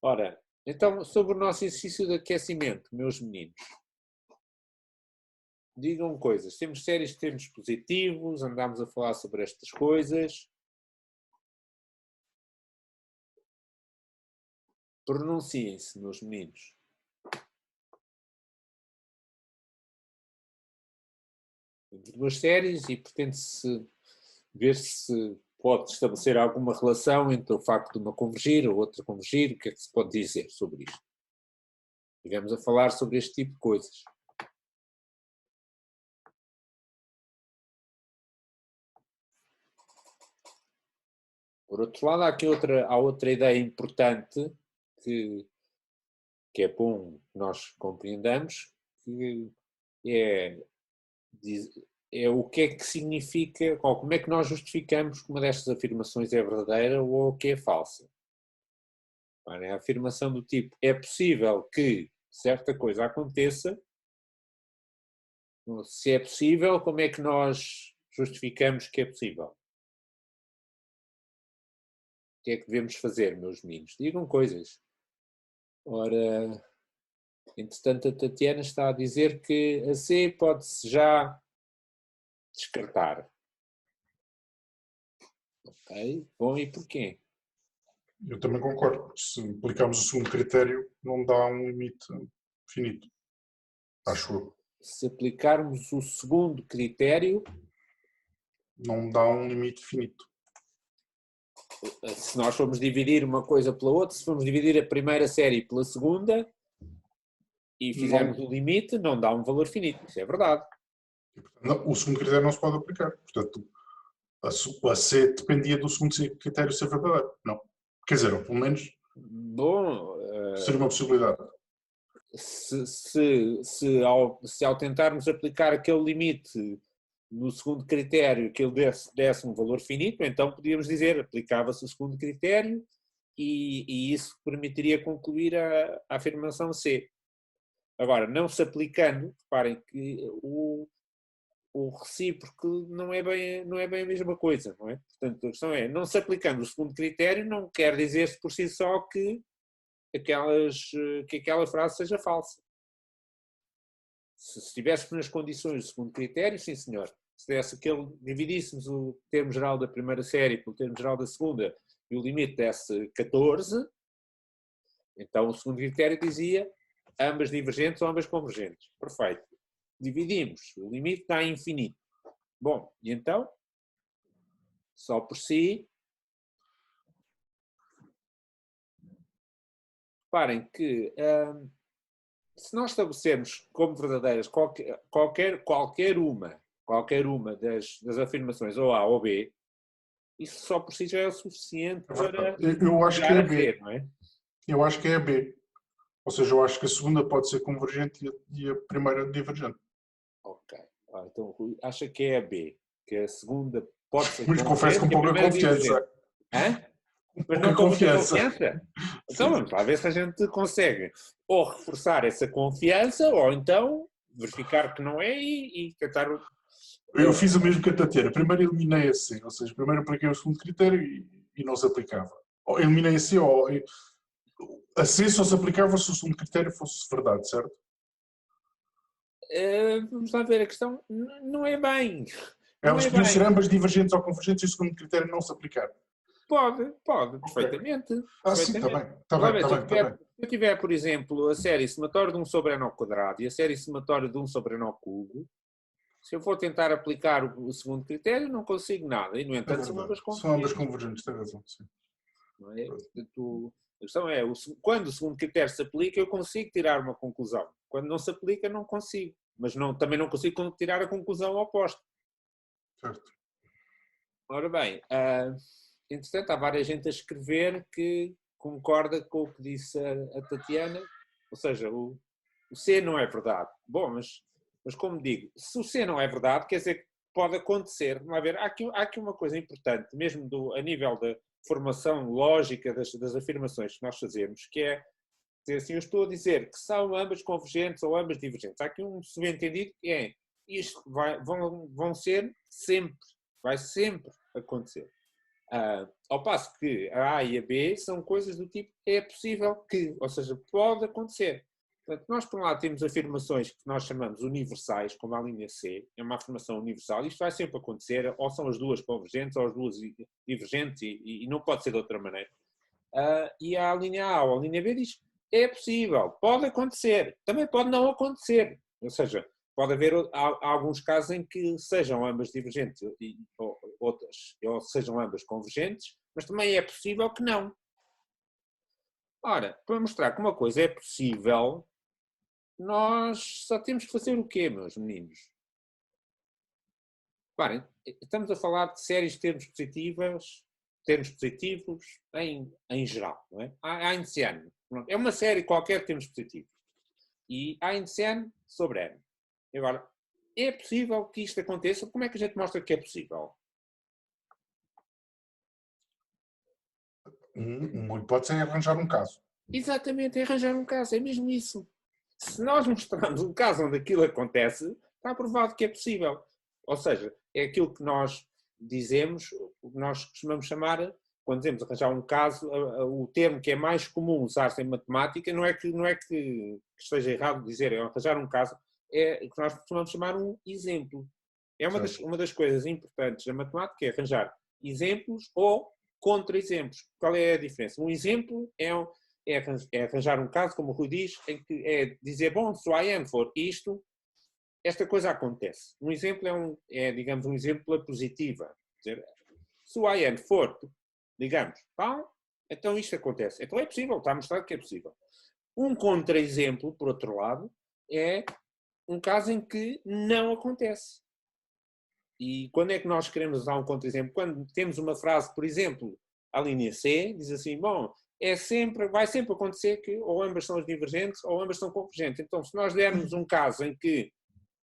Ora, então, sobre o nosso exercício de aquecimento, meus meninos, digam coisas. Temos sérios termos positivos, andámos a falar sobre estas coisas. Pronunciem-se, meus meninos. Duas séries e pretende-se ver se pode estabelecer alguma relação entre o facto de uma convergir ou outra convergir. O que é que se pode dizer sobre isto? Estivemos a falar sobre este tipo de coisas. Por outro lado, há outra ideia importante que é bom nós compreendamos, que é o que é que significa, ou como é que nós justificamos que uma destas afirmações é verdadeira ou que é falsa. A afirmação do tipo, é possível que certa coisa aconteça. Se é possível, como é que nós justificamos que é possível? O que é que devemos fazer, meus meninos? Digam coisas. Ora, entretanto, a Tatiana está a dizer que a C pode-se já descartar. Ok, bom, e porquê? Eu também concordo. Se aplicarmos o segundo critério, não dá um limite finito. Acho eu. Se aplicarmos o segundo critério, Não dá um limite finito. se nós formos dividir uma coisa pela outra, se formos dividir a primeira série pela segunda e fizermos o limite, não dá um valor finito. Isso é verdade. E, portanto, o segundo critério não se pode aplicar. Portanto, a C dependia do segundo critério ser verdadeiro. Não. Quer dizer, ou pelo menos Bom, seria uma possibilidade. se ao tentarmos aplicar aquele limite no segundo critério que ele desse um valor finito, então podíamos dizer, aplicava-se o segundo critério e isso permitiria concluir a afirmação C. Agora, não se aplicando, reparem que o recíproco não é bem a mesma coisa, não é? Portanto, a questão é, não se aplicando o segundo critério não quer dizer por si só que aquela frase seja falsa. Se estivéssemos nas condições do segundo critério, sim senhor. Se dividíssemos o termo geral da primeira série pelo termo geral da segunda e o limite desse 14, então o segundo critério dizia ambas divergentes ou ambas convergentes. Perfeito. Dividimos, o limite dá infinito. Bom, e então, só por si, reparem que se nós estabelecermos como verdadeiras qualquer uma das afirmações ou A ou B, isso só por si já é o suficiente para eu acho que é C, B. não é? Eu acho que é B. Ou seja, eu acho que a segunda pode ser convergente e a primeira divergente. Ok. Então o Rui acha que é a B, que a segunda pode ser Mas confesso com convergente e a pouca primeira confiança. divergente. Hã? Com Mas não pouca com muita confiança. confiança? Então Sim. vamos lá ver se a gente consegue ou reforçar essa confiança ou então verificar que não é e tentar... Eu fiz o mesmo que a Tatiana. Primeiro eliminei a C, ou seja, primeiro apliquei o segundo critério e não se aplicava. Ou eliminei a C, ou a C só se aplicava se o segundo critério fosse verdade, certo? Vamos lá ver, a questão não é bem. Não Elas é podiam ser bem. ambas divergentes ou convergentes e o segundo critério não se aplicar. Pode, Ok. perfeitamente. Sim, está Perfeitamente. bem. Está Vamos lá bem, ver, está se bem, está bem. eu tiver, por exemplo, a série somatória de 1 sobre n ao quadrado e a série somatória de 1 sobre n ao cubo, se eu for tentar aplicar o segundo critério, não consigo nada. E, no É entanto, são verdade. ambas São ambas convergentes. convergentes, tem razão. Sim. Não é? Portanto, a questão é, quando o segundo critério se aplica, eu consigo tirar uma conclusão. Quando não se aplica, não consigo. Mas também não consigo tirar a conclusão oposta. Certo. Ora bem, entretanto, há várias gente a escrever que concorda com o que disse a Tatiana, ou seja, o C não é verdade. Bom, mas como digo, se o C não é verdade, quer dizer que pode acontecer. Vamos lá ver, há aqui uma coisa importante, mesmo a nível da formação lógica das afirmações que nós fazemos, que é dizer assim, eu estou a dizer que são ambas convergentes ou ambas divergentes. Há aqui um subentendido que é isto vão ser sempre, vai sempre acontecer. Ao passo que a A e a B são coisas do tipo é possível que, ou seja, pode acontecer. Portanto, nós, por um lado, temos afirmações que nós chamamos universais, como a linha C, é uma afirmação universal, isto vai sempre acontecer, ou são as duas convergentes, ou as duas divergentes, e não pode ser de outra maneira. E a linha A ou a linha B diz, é possível, pode acontecer, também pode não acontecer, ou seja, pode haver alguns casos em que sejam ambas divergentes ou outras, ou sejam ambas convergentes, mas também é possível que não. Ora, para mostrar que uma coisa é possível, nós só temos que fazer o quê, meus meninos? Reparem, estamos a falar de séries de termos positivos em geral, não é? Einstein, é uma série qualquer de termos positivos. E Einstein sobre N. Agora, é possível que isto aconteça? Como é que a gente mostra que é possível? Uma hipótese é arranjar um caso. Exatamente, é arranjar um caso, é mesmo isso. Se nós mostrarmos um caso onde aquilo acontece, está provado que é possível. Ou seja, é aquilo que nós dizemos, o que nós costumamos chamar, quando dizemos arranjar um caso, o termo que é mais comum usar-se em matemática não é que esteja errado dizer, é arranjar um caso, é o que nós costumamos chamar um exemplo. É uma das coisas importantes da matemática, é arranjar exemplos ou contra-exemplos. Qual é a diferença? Um exemplo é arranjar um caso, como o Rui diz, em que é dizer, bom, se o IN for isto, esta coisa acontece. Um exemplo digamos, um exemplo pela positiva. Dizer, se o IN for, digamos, pão, então isto acontece. Então é possível, está a mostrar que é possível. Um contra-exemplo, por outro lado, é um caso em que não acontece. E quando é que nós queremos usar um contra-exemplo? Quando temos uma frase, por exemplo, a linha C, diz assim, bom, vai sempre acontecer que ou ambas são divergentes ou ambas são convergentes. Então, se nós dermos um caso em que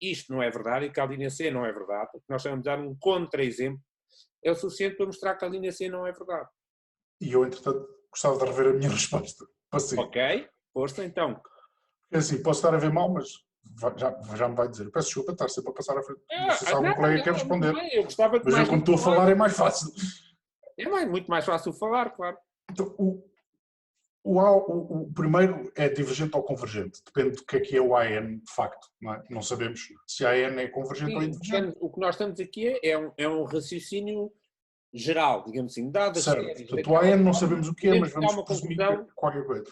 isto não é verdade e que a linha C não é verdade, o que nós chamamos de dar um contra-exemplo, é o suficiente para mostrar que a linha C não é verdade. E eu, entretanto, gostava de rever a minha resposta. Passei. Ok, força então. É assim, posso estar a ver mal, mas já me vai dizer. Peço desculpa, estar sempre a passar à frente. Não sei se algum colega quer responder. Bem, eu gostava que mas eu, quando estou a falar, é mais fácil. É muito mais fácil falar, claro. Então, o primeiro é divergente ou convergente. Depende do que é o AN, de facto. Não sabemos se a AN é convergente ou divergente. O que nós estamos aqui é um raciocínio geral, digamos assim, dadas certo. séries. Portanto, o AN não sabemos o que é, mas vamos uma presumir conclusão. que é qualquer coisa.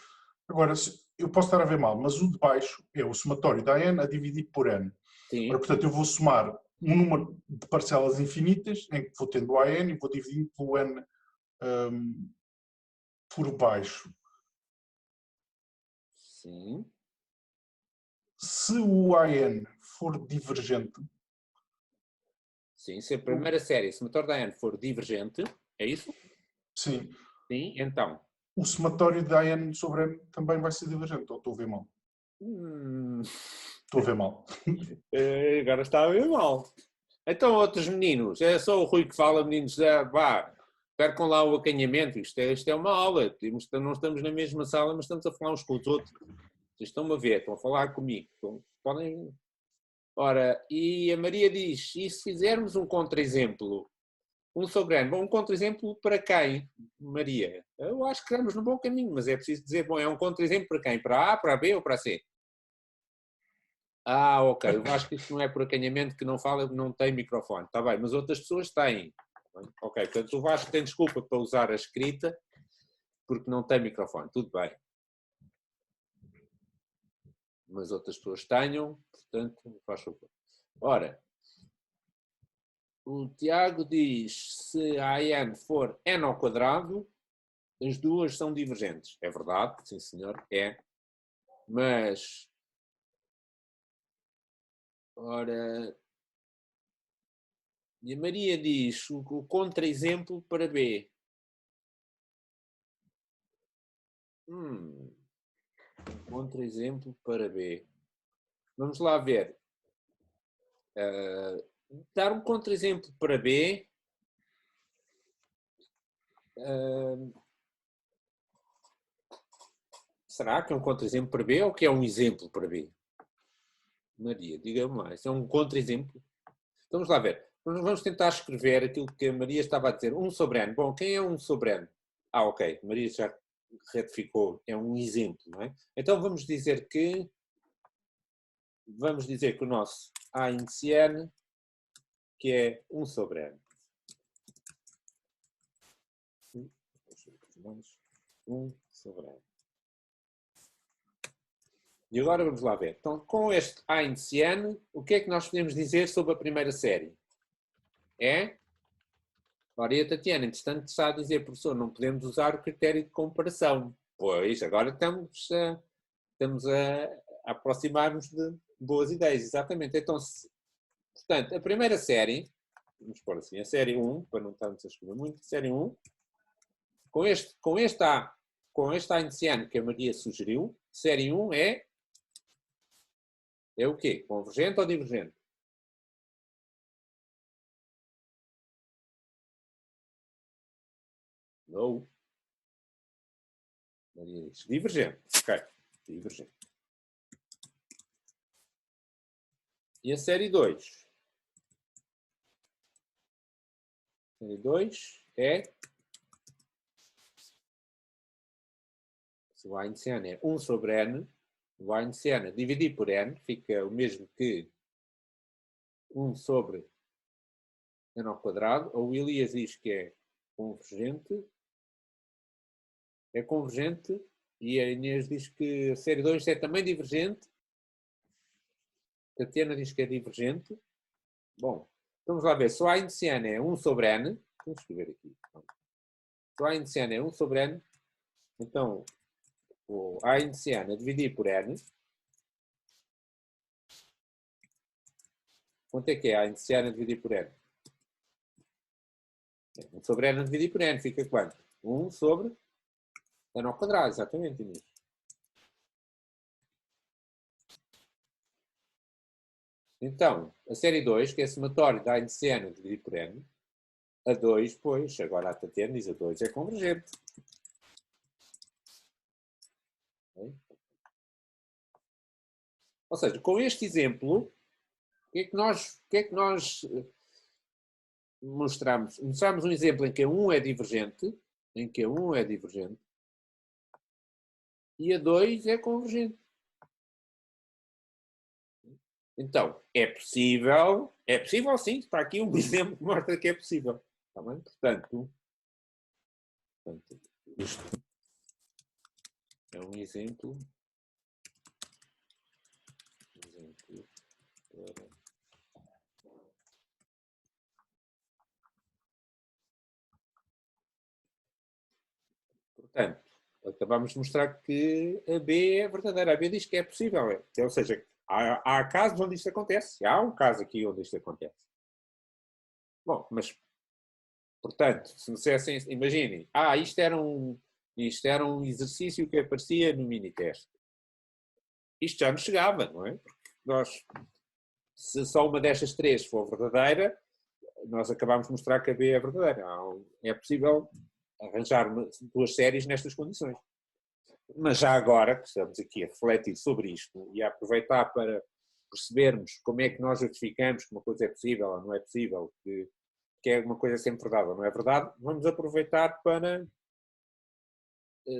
Agora, eu posso estar a ver mal, mas o de baixo é o somatório da AN a dividir por N. Sim. Ora, portanto, eu vou somar um número de parcelas infinitas, em que vou tendo o AN e vou dividindo pelo N por baixo. Sim. Se o AN for divergente... Sim, se a primeira série, se o somatório da N for divergente, é isso? Sim. Sim, então. O somatório da N sobre N também vai ser divergente, ou estou a ver mal? Estou a ver mal. Agora está a ver mal. Então, outros meninos, é só o Rui que fala, meninos, vá, percam lá o acanhamento, isto é uma aula, não estamos na mesma sala, mas estamos a falar uns com os outros. Vocês estão-me a ver, estão a falar comigo, podem... Ora, e a Maria diz, e se fizermos um contra-exemplo, um sobre N, bom, um contra-exemplo para quem, Maria? Eu acho que estamos no bom caminho, mas é preciso dizer, bom, é um contra-exemplo para quem? Para A, para B ou para C? Ok, eu acho que isto não é por acanhamento que não fala, não tem microfone, está bem, mas outras pessoas têm. Ok, portanto o Vasco tem desculpa para usar a escrita, porque não tem microfone, tudo bem. Mas outras pessoas tenham, portanto, faz favor. Ora, o Tiago diz, se a n for n ao quadrado, as duas são divergentes. É verdade, sim senhor, é. Mas, ora, e a Maria diz o contra-exemplo para B. Contra-exemplo para B. Vamos lá ver. Dar um contra-exemplo para B. Será que é um contra-exemplo para B ou que é um exemplo para B? Maria, diga-me lá. Isso é um contra-exemplo? Vamos lá ver. Vamos tentar escrever aquilo que a Maria estava a dizer. 1 sobre n. Bom, quem é 1 sobre n? Ah, ok. Maria já retificou. É um exemplo, não é? Então vamos dizer que o nosso A índice n, que é 1 sobre n. 1 sobre n. E agora vamos lá ver. Então, com este A índice n, o que é que nós podemos dizer sobre a primeira série? É? Ora, e a Tatiana, entretanto, está a dizer, professor, não podemos usar o critério de comparação. Pois, agora estamos a aproximar-nos de boas ideias, exatamente. Então, portanto, a primeira série, vamos pôr assim, a série 1, para não estarmos a escrever muito, série 1, com este A indiciano que a Maria sugeriu, série 1 é o quê? Convergente ou divergente? Não. Maria diz divergente. Ok, divergente. E a série 2? A série 2 é... Se o A indiciano é 1 sobre n, o A indiciano dividir por n fica o mesmo que 1 sobre n ao quadrado. O Elias diz que é convergente. É convergente. E a Inês diz que a série 2 é também divergente. A Tatiana diz que é divergente. Bom, vamos lá ver. Se o A indiciano é 1 sobre n, vamos escrever aqui. Se o A indiciano é 1 sobre n, então o A indiciano a dividir por n. Quanto é que é A indiciano a dividir por n? 1 sobre n a dividir por n fica quanto? 1 sobre n ao quadrado, exatamente, Inês. Então, a série 2, que é somatório da índice n dividido por n, a 2, pois, agora a Tatiana diz a 2 é convergente. Ou seja, com este exemplo, o que é que nós mostramos? Mostramos um exemplo em que a 1 é divergente, e a 2 é convergente. Então, é possível sim, está aqui um exemplo que mostra que é possível. Está bem? Portanto, isto é um exemplo. Portanto, acabamos de mostrar que a B é verdadeira. A B diz que é possível. Ou seja, há casos onde isto acontece. Há um caso aqui onde isto acontece. Bom, mas, portanto, se me dissessem, imaginem, isto era um exercício que aparecia no mini-teste. Isto já nos chegava, não é? Porque nós, se só uma destas três for verdadeira, nós acabamos de mostrar que a B é verdadeira. É possível arranjar duas séries nestas condições. Mas já agora, que estamos aqui a refletir sobre isto e a aproveitar para percebermos como é que nós justificamos que uma coisa é possível ou não é possível, que é uma coisa sempre verdade ou não é verdade, vamos aproveitar para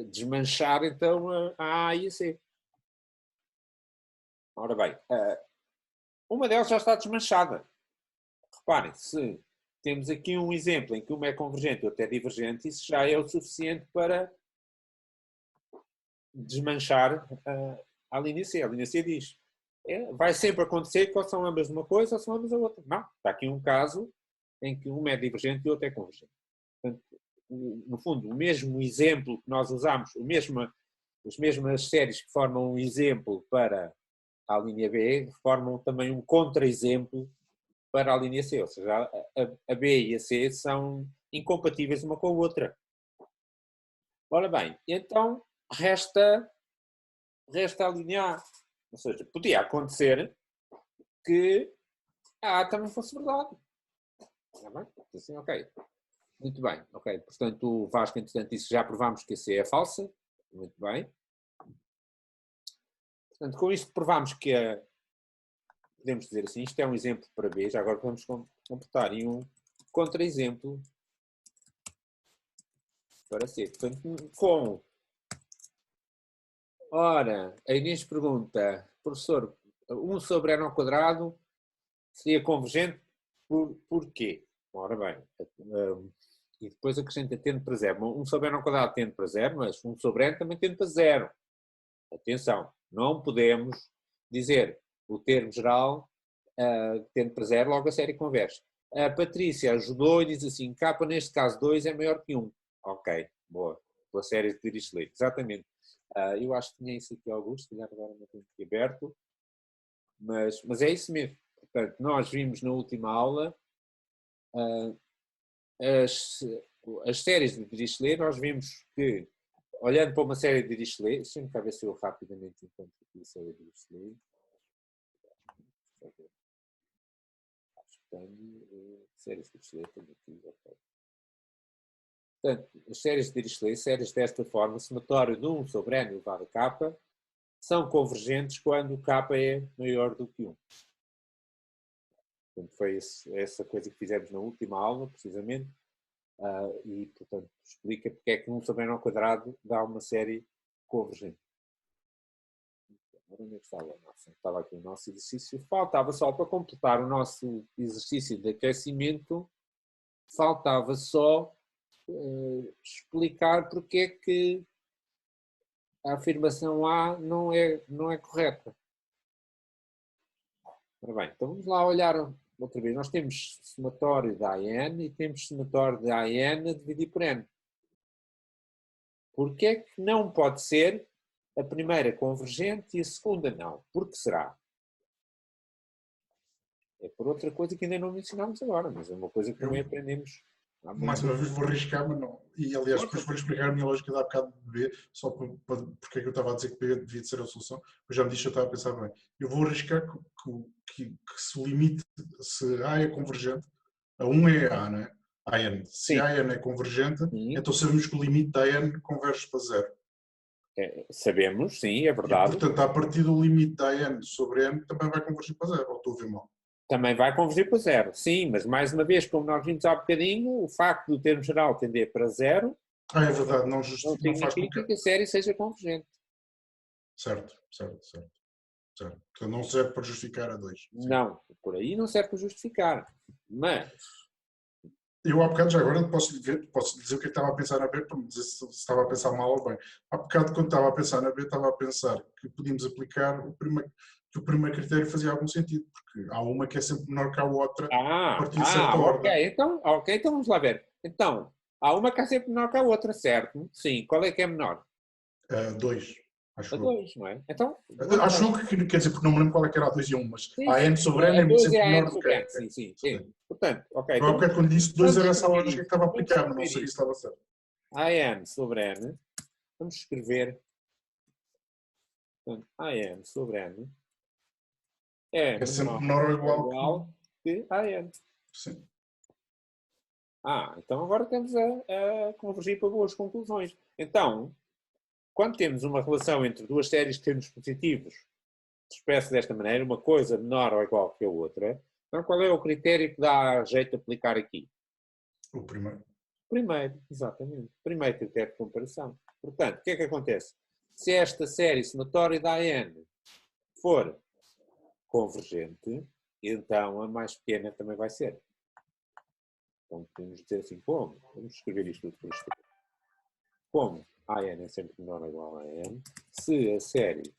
desmanchar então a A e a C. Ora bem, uma delas já está desmanchada. Reparem, se temos aqui um exemplo em que uma é convergente e outra é divergente, isso já é o suficiente para desmanchar a linha C. A linha C diz, vai sempre acontecer que ou são ambas uma coisa ou são ambas a outra. Não, está aqui um caso em que uma é divergente e outra é convergente. Portanto, no fundo, o mesmo exemplo que nós usamos, as mesmas séries que formam um exemplo para a linha B, formam também um contra-exemplo para a linha C. Ou seja, a B e a C são incompatíveis uma com a outra. Ora bem, então resta a linha A. Ou seja, podia acontecer que a A também fosse verdade. Está bem? Assim, ok. Muito bem, ok. Portanto, o Vasco, entretanto, disse que já provámos que a C é falsa. Muito bem. Portanto, com isto provámos que podemos dizer assim, isto é um exemplo para B, já agora podemos computar em um contra-exemplo para C. Portanto, com... Ora, a Inês pergunta, professor, 1 sobre n ao quadrado seria convergente por quê? Ora bem, e depois acrescenta tendo para zero. 1 sobre n ao quadrado tende para zero, mas 1 sobre n também tende para zero. Atenção, não podemos dizer o termo geral tende para zero, logo a série converge. A Patrícia ajudou e diz assim, k neste caso 2 é maior que 1. Ok, boa. Pela série de Dirichlet, exatamente. Eu acho que tinha isso aqui, Augusto, se calhar agora não tenho aqui aberto, mas é isso mesmo. Portanto, nós vimos na última aula as séries de Dirichlet, nós vimos que, olhando para uma série de Dirichlet, deixa-me cá ver se eu rapidamente encontro aqui a série de Dirichlet. Acho que tenho séries de Dirichlet, tenho aqui, ok. Portanto, as séries de Dirichlet, séries desta forma, somatório de 1 sobre n elevado a k, são convergentes quando k é maior do que 1. Portanto, foi essa coisa que fizemos na última aula, precisamente, e, portanto, explica porque é que 1 sobre n ao quadrado dá uma série convergente. Agora onde é que estava? Estava aqui o nosso exercício. Faltava só, para completar o nosso exercício de aquecimento, faltava só explicar porque é que a afirmação A não é correta. Ora bem, então vamos lá olhar outra vez. Nós temos somatório de AN e temos somatório de AN a dividir por N. Porquê é que não pode ser a primeira convergente e a segunda não? Por que será? É por outra coisa que ainda não mencionámos agora, mas é uma coisa que também aprendemos. Mais uma vez vou arriscar, mas não. E aliás, depois vou explicar a minha lógica de há bocado de B, só porque é que eu estava a dizer que B devia ser a solução. Eu já me disse, eu estava a pensar bem. Eu vou arriscar que se o limite, se A é convergente, a 1 é A, não é? AN. Se Sim. AN é convergente, Sim. então sabemos que o limite da AN converge para zero. Sabemos, sim, é verdade. E, portanto, a partir do limite da AN sobre N, também vai convergir para zero. Ou estou a ver mal? Também vai convergir para zero, sim, mas mais uma vez, como nós vimos há bocadinho, o facto do termo geral tender para zero É verdade, não faz com significa que a série seja convergente. Certo. Portanto, não serve para justificar a 2. Não, por aí não serve para justificar. Mas... Eu há bocado, já agora, posso dizer o que estava a pensar na B, para me dizer se estava a pensar mal ou bem. Há bocado, quando estava a pensar na B, estava a pensar que podíamos aplicar que o primeiro critério fazia algum sentido, porque há uma que é sempre menor que a outra a partir de certa ordem. Ok, então vamos lá ver. Então, há uma que é sempre menor que a outra, certo? Sim, qual é que é menor? 2, acho A eu. 2, não é? Então, Acho eu que, quer dizer, porque não me lembro qual é que era a 2 e a 1, mas sim, a N sobre N a é 2 sempre é a menor n do que sobre a n, sim. N. Portanto, ok. Eu há bocado, quando disse 2, era essa a lógica que estava a aplicar, mas não sei se estava certo. A n sobre n, vamos escrever, portanto, a n sobre n é sempre menor ou igual que a n. Sim. Então agora temos a convergir para boas conclusões. Então, quando temos uma relação entre duas séries de termos positivos, expresso desta maneira, uma coisa menor ou igual que a outra, então qual é o critério que dá jeito de aplicar aqui? O primeiro. Primeiro, exatamente. Primeiro critério de comparação. Portanto, o que é que acontece? Se esta série somatória da AN for convergente, então a mais pequena também vai ser. Então podemos dizer assim, como? Vamos escrever isto tudo por isto. Como AN é sempre menor ou igual a AN, se a série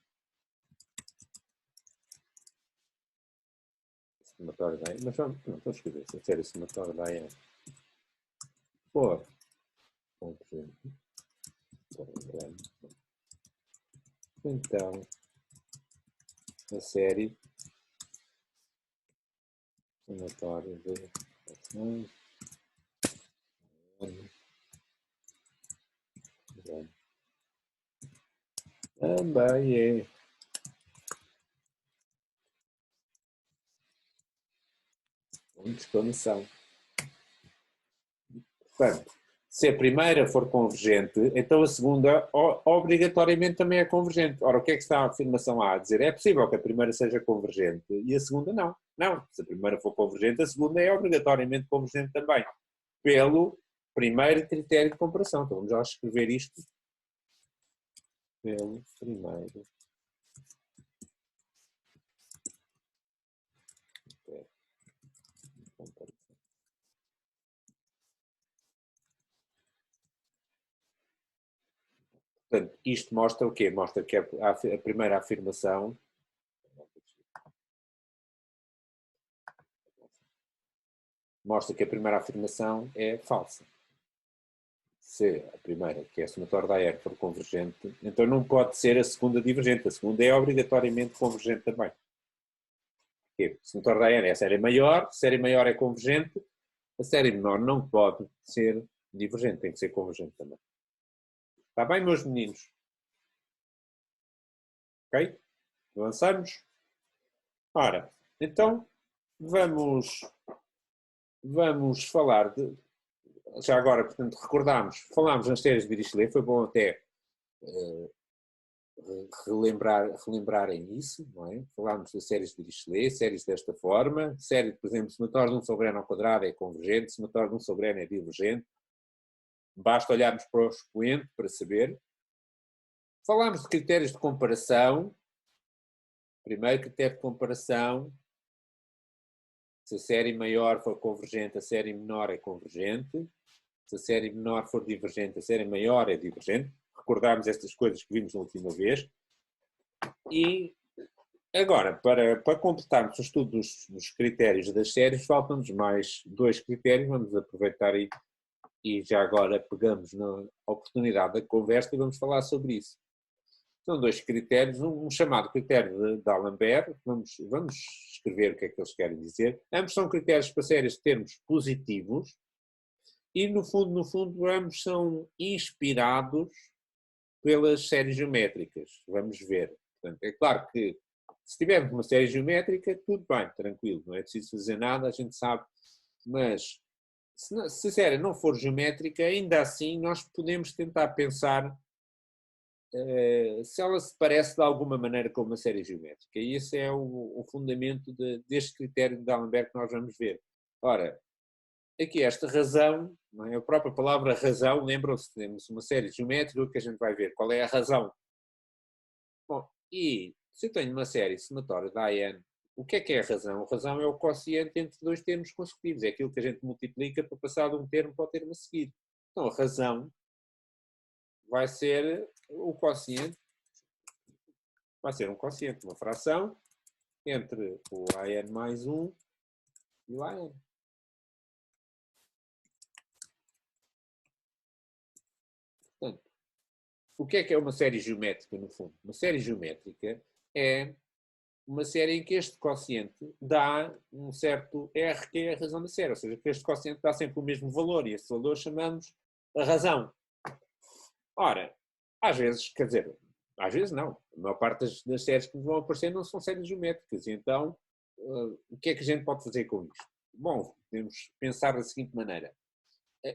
somatória da AN, mas vamos escrever, se a série somatória da AN for convergente, então a série somatória de frações também é uma exclamação. Portanto, Se a primeira for convergente, então a segunda obrigatoriamente também é convergente. Ora, o que é que está a afirmação A a dizer? É possível que a primeira seja convergente e a segunda não. Não, se a primeira for convergente, a segunda é obrigatoriamente convergente também, pelo primeiro critério de comparação. Então vamos já escrever isto. Pelo primeiro critério de comparação. Portanto, isto mostra o quê? Mostra que a primeira afirmação é falsa. Se a primeira, que é a somatória da R, for convergente, então não pode ser a segunda divergente. A segunda é obrigatoriamente convergente também. Porque a somatória da R é a série maior, se a série maior é convergente, a série menor não pode ser divergente, tem que ser convergente também. Está bem, meus meninos? Ok? Avançamos? Ora, então vamos falar de... Já agora, portanto, falámos nas séries de Dirichlet, foi bom até relembrarem isso, não é? Falámos das séries de Dirichlet, séries desta forma, série, por exemplo, somatória de 1 sobre n ao quadrado é convergente, somatória de 1 sobre n é divergente, basta olharmos para o expoente para saber. Falámos de critérios de comparação. Primeiro critério de comparação, se a série maior for convergente, a série menor é convergente. Se a série menor for divergente, a série maior é divergente. Recordarmos estas coisas que vimos na última vez. E agora, para completarmos o estudo dos critérios das séries, faltam-nos mais 2 critérios. Vamos aproveitar e já agora pegamos na oportunidade da conversa e vamos falar sobre isso. São 2 critérios, um chamado critério de D'Alembert, vamos escrever o que é que eles querem dizer. Ambos são critérios para séries de termos positivos e, no fundo, ambos são inspirados pelas séries geométricas. Vamos ver. Portanto, é claro que se tivermos uma série geométrica, tudo bem, tranquilo, não é preciso fazer nada, a gente sabe, mas se a série não for geométrica, ainda assim nós podemos tentar pensar se ela se parece de alguma maneira com uma série geométrica. E esse é o fundamento deste critério de D'Alembert que nós vamos ver. Ora, aqui esta razão, não é? A própria palavra razão, lembram-se, temos uma série geométrica que a gente vai ver. Qual é a razão? Bom, e se eu tenho uma série somatória da AN, o que é a razão? A razão é o quociente entre 2 termos consecutivos. É aquilo que a gente multiplica para passar de um termo para o termo a seguir. Então, a razão vai ser o quociente, vai ser um quociente, uma fração, entre o AN mais 1 e o AN. Portanto, o que é uma série geométrica, no fundo? Uma série geométrica é uma série em que este quociente dá um certo R, que é a razão da série, ou seja, que este quociente dá sempre o mesmo valor, e esse valor chamamos a razão. Ora, às vezes, quer dizer, às vezes não, a maior parte das séries que vão aparecer não são séries geométricas, e então o que é que a gente pode fazer com isto? Bom, podemos pensar da seguinte maneira: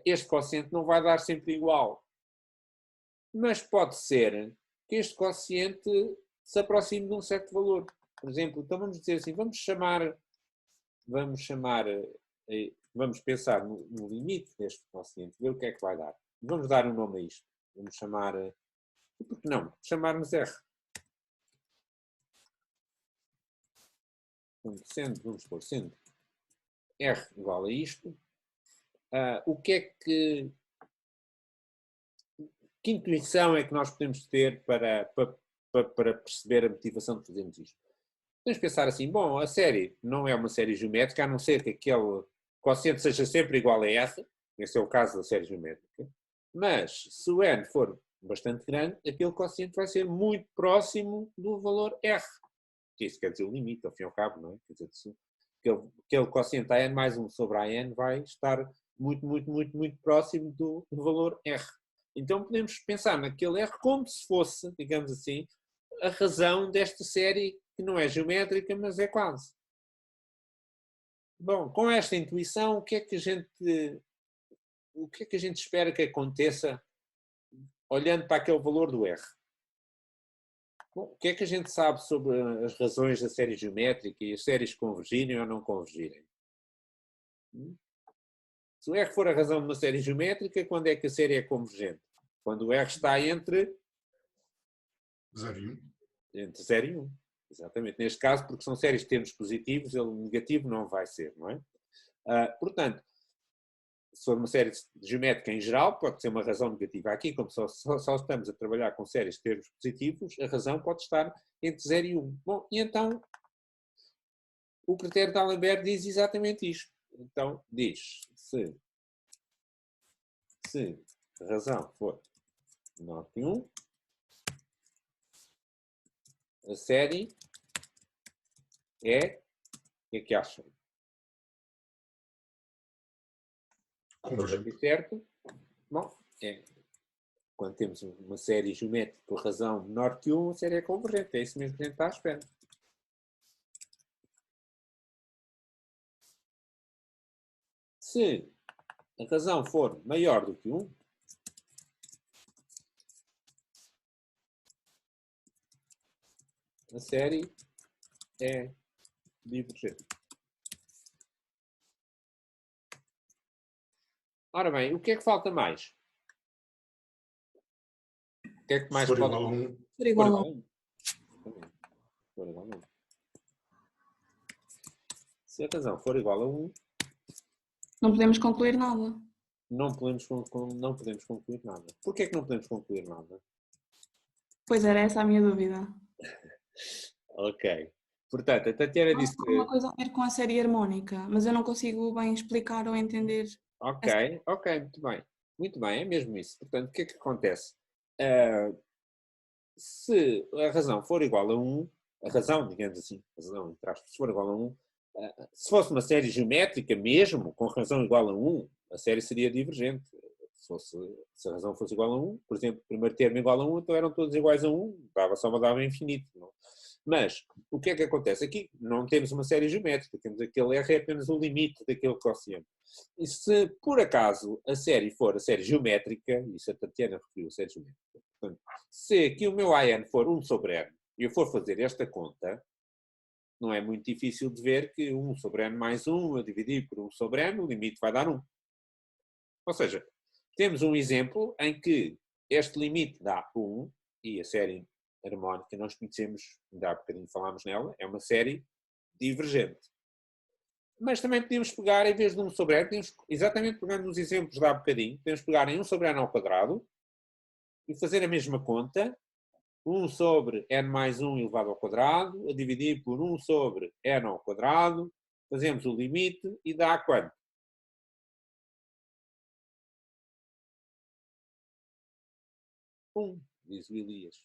este quociente não vai dar sempre igual, mas pode ser que este quociente se aproxime de um certo valor. Por exemplo, então vamos dizer assim, vamos pensar no limite deste quociente, ver o que é que vai dar. Vamos dar um nome a isto. Vamos chamar, por que não? Chamarmos R. Vamos pôr sendo R igual a isto. O que é que intuição é que nós podemos ter para perceber a motivação de fazermos isto? Podemos pensar assim, bom, a série não é uma série geométrica, a não ser que aquele quociente seja sempre igual a R, esse é o caso da série geométrica, mas se o n for bastante grande, aquele quociente vai ser muito próximo do valor R. Isso quer dizer o limite, ao fim e ao cabo, não é? Quer dizer, aquele quociente AN mais 1 sobre AN vai estar muito, muito, muito, muito próximo do valor R. Então podemos pensar naquele R como se fosse, digamos assim, a razão desta série que não é geométrica, mas é quase. Bom, com esta intuição, o que é que a gente o que é que a gente espera que aconteça olhando para aquele valor do R? Bom, o que é que a gente sabe sobre as razões da série geométrica e as séries convergirem ou não convergirem? Se o R for a razão de uma série geométrica, quando é que a série é convergente? Quando o R está entre 0 e 1. Entre 0 e 1. Exatamente. Neste caso, porque são séries de termos positivos, ele negativo não vai ser, não é? Portanto, se for uma série geométrica em geral, pode ser uma razão negativa. Aqui, como só estamos a trabalhar com séries de termos positivos, a razão pode estar entre 0 e 1. Bom, e então, o critério de D'Alembert diz exatamente isto. Então, diz, se a razão for menor que 1, a série é, o que é que acham? Convergente. Certo? Bom, quando temos uma série geométrica com razão menor que 1, a série é convergente. É isso mesmo que a gente está à espera. Se a razão for maior do que 1, a série é divergente. Ora bem, o que é que falta mais? O que é que mais Se for pode... igual a 1. For igual a 1. For igual a 1. Se a razão for igual a 1, Não podemos concluir nada. não podemos concluir nada. Porquê é que não podemos concluir nada? Pois era essa a minha dúvida. Ok. Portanto, a Tatiana disse Tem que... uma coisa a ver com a série harmónica, mas eu não consigo bem explicar ou entender. Ok, muito bem. Muito bem, é mesmo isso. Portanto, o que é que acontece? Se a razão for igual a 1, a razão, digamos assim, a razão, entre aspas, se for igual a 1, se fosse uma série geométrica mesmo, com razão igual a 1, a série seria divergente. Se a razão fosse igual a 1, por exemplo, o primeiro termo igual a 1, então eram todos iguais a 1, só dava infinito. Não? Mas, o que é que acontece? Aqui não temos uma série geométrica, temos aquele R é apenas o limite daquele quociente. E se, por acaso, a série for a série geométrica, isso a Tatiana referiu a série geométrica, portanto, se aqui o meu AN for 1 sobre N, e eu for fazer esta conta, não é muito difícil de ver que 1 sobre N mais 1, eu dividir por 1 sobre N, o limite vai dar 1. Ou seja, temos um exemplo em que este limite dá 1, e a série harmónica nós conhecemos, ainda há bocadinho falámos nela, é uma série divergente. Mas também podemos pegar, em vez de 1 sobre N, podemos, exatamente pegando nos exemplos de há bocadinho, podemos pegar em 1 sobre N ao quadrado e fazer a mesma conta, 1 sobre N mais 1 elevado ao quadrado, a dividir por 1 sobre N ao quadrado, fazemos o limite e dá quanto? 1, diz o Elias.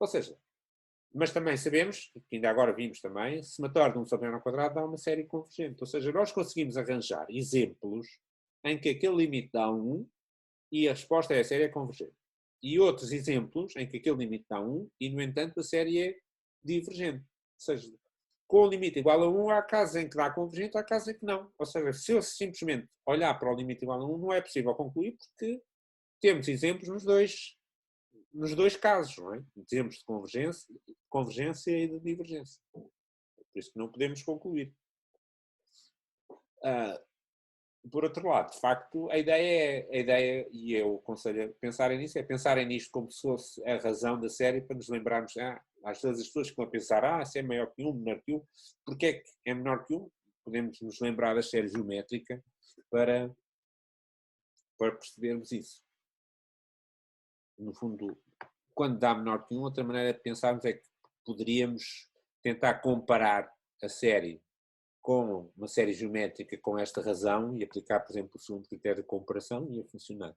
Ou seja, mas também sabemos, que ainda agora vimos também, somatório de 1 sobre N ao quadrado dá uma série convergente. Ou seja, nós conseguimos arranjar exemplos em que aquele limite dá 1 e a resposta é a série é convergente. E outros exemplos em que aquele limite dá 1 e, no entanto, a série é divergente. Ou seja, com o limite igual a 1, há casos em que dá convergente, há casos em que não. Ou seja, se eu simplesmente olhar para o limite igual a 1, não é possível concluir porque temos exemplos nos dois casos, não é? Exemplos de convergência e de divergência. Por isso que não podemos concluir. Por outro lado, de facto, a ideia, e eu aconselho a pensarem nisso, é pensarem nisto como se fosse a razão da série, para nos lembrarmos, às vezes as pessoas que vão pensar, se é maior que 1, menor que 1, porque é que é menor que 1? Podemos nos lembrar da série geométrica para percebermos isso. No fundo, quando dá menor que 1, outra maneira de pensarmos é que poderíamos tentar comparar a série com uma série geométrica com esta razão e aplicar, por exemplo, o segundo critério de comparação e ia funcionar.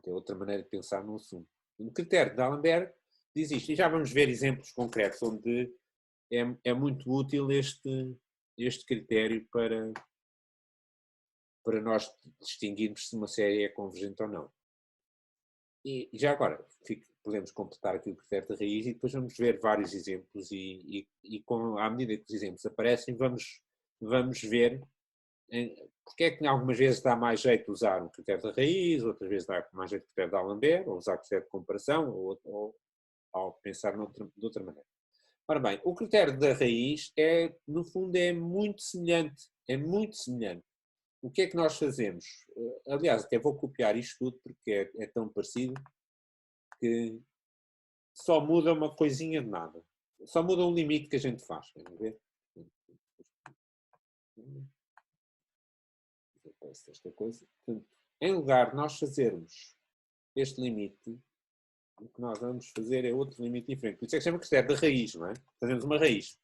É outra maneira de pensar no assunto. No critério de D'Alembert diz isto, e já vamos ver exemplos concretos onde é muito útil este critério para nós distinguirmos se uma série é convergente ou não. E já agora, podemos completar aqui o critério de raiz e depois vamos ver vários exemplos e à medida que os exemplos aparecem, vamos ver Porque é que algumas vezes dá mais jeito usar o critério da raiz, outras vezes dá mais jeito o critério de D'Alembert, ou usar o critério de comparação, ou pensar de outra maneira. Ora bem, o critério da raiz no fundo, é muito semelhante. É muito semelhante. O que é que nós fazemos? Aliás, até vou copiar isto tudo porque é tão parecido que só muda uma coisinha de nada. Só muda um limite que a gente faz. Vamos ver? Esta coisa. Portanto, em lugar de nós fazermos este limite, o que nós vamos fazer é outro limite diferente. Por isso é que chama critério da raiz, não é? Fazemos uma raiz.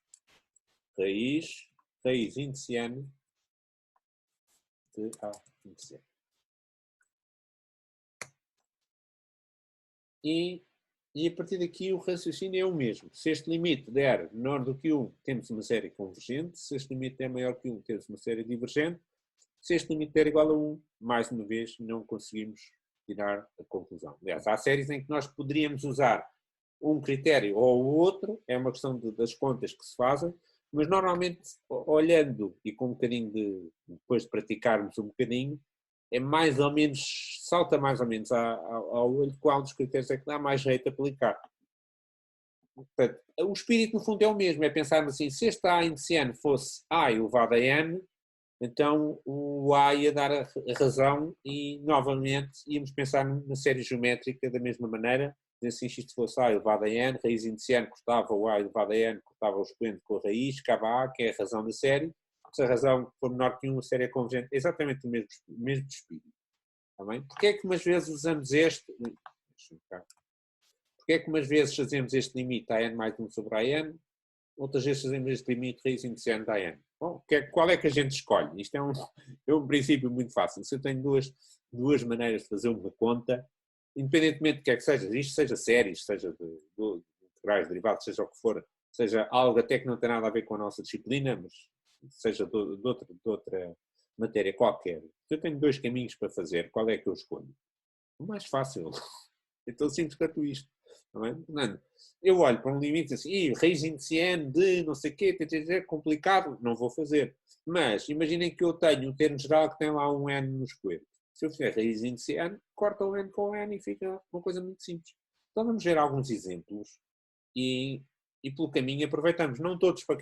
Raiz indiciano de A indiciano. E a partir daqui o raciocínio é o mesmo. Se este limite der menor do que 1, temos uma série convergente. Se este limite der maior que 1, temos uma série divergente. Se este limite der igual a 1, mais uma vez, não conseguimos tirar a conclusão. Aliás, há séries em que nós poderíamos usar um critério ou o outro, é uma questão das contas que se fazem, mas normalmente, olhando e com um bocadinho depois de praticarmos um bocadinho, é mais ou menos, salta mais ou menos ao olho qual dos critérios é que dá mais jeito a aplicar. Portanto, o espírito no fundo é o mesmo, é pensarmos assim, se este A indiciano fosse A elevado a N, então o A ia dar a razão e novamente íamos pensar na série geométrica da mesma maneira, assim, se isto fosse A elevado a N, raiz indiciano cortava o A elevado a N, cortava o expoente com a raiz, ficava A, que é a razão da série. Se a razão for menor que 1, a série é convergente, é exatamente o mesmo espírito. Está bem? Porquê é que umas vezes usamos este? Porquê é que umas vezes fazemos este limite a N mais 1 sobre a N, outras vezes fazemos este limite raiz indiciano da N? Bom, qual é que a gente escolhe? Isto é um princípio muito fácil. Se eu tenho duas maneiras de fazer uma conta, independentemente do que é que seja, isto seja séries, seja de integrais, derivados, seja o que for, seja algo até que não tem nada a ver com a nossa disciplina, mas seja de outra matéria qualquer. Se eu tenho 2 caminhos para fazer, qual é que eu escolho? O mais fácil. É tão simples quanto isto. Não é? Portanto, eu olho para um limite assim, raiz indiciano de não sei o quê, complicado, não vou fazer. Mas imaginem que eu tenho um termo geral que tem lá um N no expoente. Se eu fizer raiz indiciano, corta o N com o N e fica uma coisa muito simples. Então vamos ver alguns exemplos e pelo caminho aproveitamos, não todos para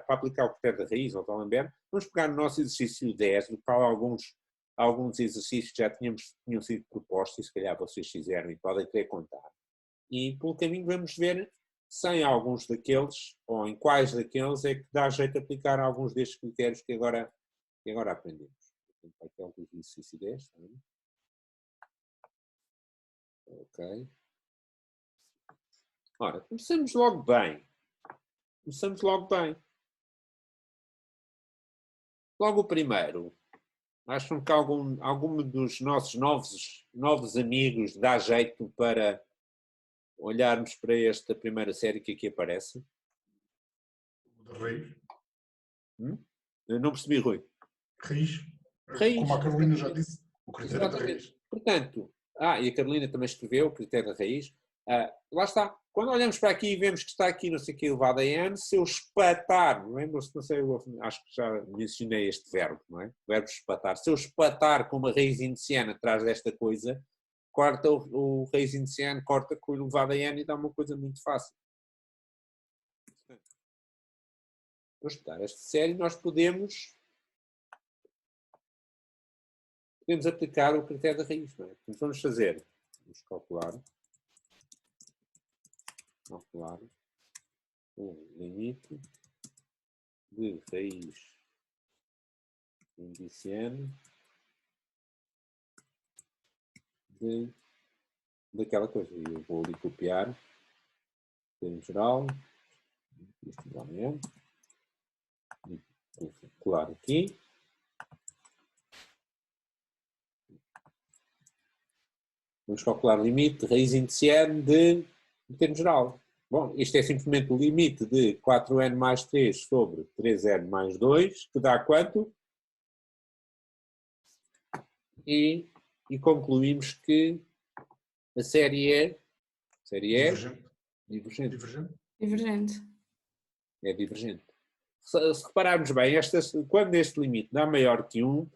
aplicar o critério da raiz ou D'Alembert, vamos pegar no nosso exercício 10, do qual alguns exercícios já tinham sido propostos e se calhar vocês fizeram e podem querer contar. E pelo caminho vamos ver se em alguns daqueles, ou em quais daqueles é que dá jeito de aplicar alguns destes critérios que agora aprendemos. Aqui é o exercício 10, tá bem? Ok. Ora, começamos logo bem. Logo o primeiro. Acham que algum dos nossos novos amigos dá jeito para olharmos para esta primeira série que aqui aparece? Da raiz. Eu não percebi, Rui. Raiz. Raiz. Como a Carolina já disse, o critério da raiz. Portanto, e a Carolina também escreveu o critério da raiz. Lá está. Quando olhamos para aqui e vemos que está aqui, não sei o que, elevado a N, se eu espatar, lembram-se, não sei, acho que já mencionei este verbo, não é? O verbo espatar. Se eu espatar com uma raiz indiciana atrás desta coisa, corta o raiz indiciano, corta com o elevado a N e dá uma coisa muito fácil. Para estudar esta série, nós podemos aplicar o critério da raiz, não é? Então vamos calcular o limite de raiz indiciano daquela coisa. E eu vou ali copiar em geral, isto igualmente, vou colar aqui. Vamos calcular o limite de raiz indiciano de termo geral. Bom, isto é simplesmente o limite de 4n mais 3 sobre 3n mais 2, que dá quanto? E concluímos que a série é divergente. Divergente. É divergente. se repararmos bem, quando este limite dá maior que 1,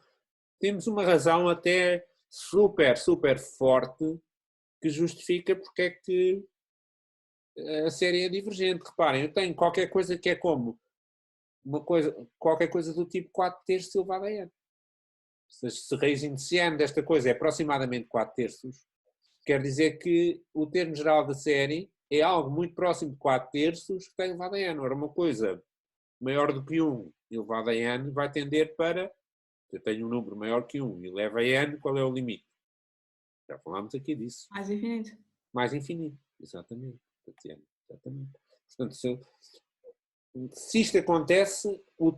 temos uma razão até super, super forte que justifica porque é que a série é divergente. Reparem, eu tenho qualquer coisa que é como qualquer coisa do tipo 4/3 elevado a n. Se a raiz indiciano desta coisa é aproximadamente 4/3, quer dizer que o termo geral da série é algo muito próximo de 4/3 que tem elevado a n. Ora, uma coisa maior do que 1 elevado a n vai tender para, eu tenho um número maior que 1 e leva a n, qual é o limite? Já falámos aqui disso. Mais infinito. Mais infinito, exatamente. Exatamente. Portanto, se isto acontece, o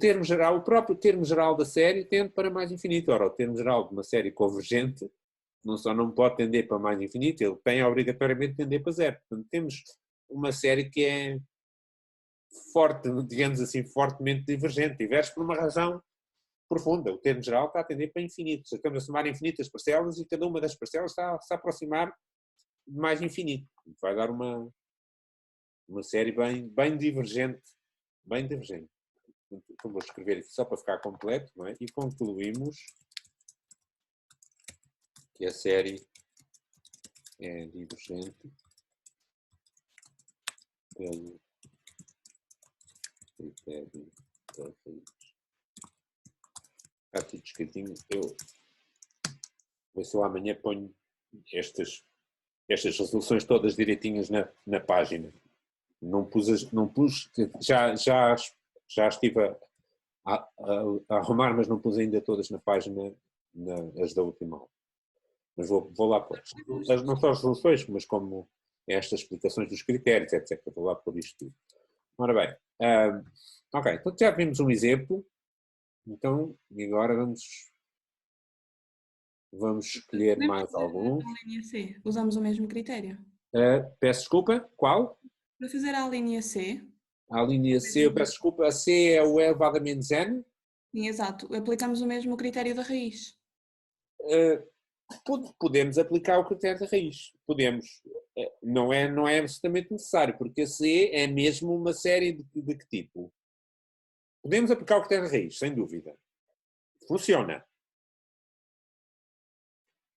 próprio termo geral da série tende para mais infinito. Ora, o termo geral de uma série convergente não só não pode tender para mais infinito, ele tem obrigatoriamente de tender para zero. Portanto, temos uma série que é forte, digamos assim, fortemente divergente, diverge por uma razão profunda. O termo geral está a tender para infinito. Estamos a somar infinitas parcelas e cada uma das parcelas está a se aproximar de mais infinito. Vai dar uma série bem divergente. Bem divergente. Então vou escrever aqui só para ficar completo, não é? E concluímos que a série é divergente pelo critério da raiz. Está tudo escritinho. Eu só amanhã ponho estas resoluções todas direitinhas na página. Não pus, já estive a arrumar, mas não pus ainda todas na página, as da última aula. Mas vou lá pôr. Não só as resoluções, mas como estas explicações dos critérios, etc. Vou lá pôr isto tudo. Ora bem, ok, então já vimos um exemplo. Então, e agora vamos escolher mais algum. A linha C, usamos o mesmo critério. Peço desculpa, qual? Para fazer a linha C. A linha C, eu peço desculpa, a C é o elevado a menos n? Sim, exato. Aplicamos o mesmo critério da raiz. Podemos aplicar o critério da raiz. Podemos. Não é absolutamente necessário, porque a C é mesmo uma série de que tipo? Podemos aplicar o critério da raiz, sem dúvida. Funciona.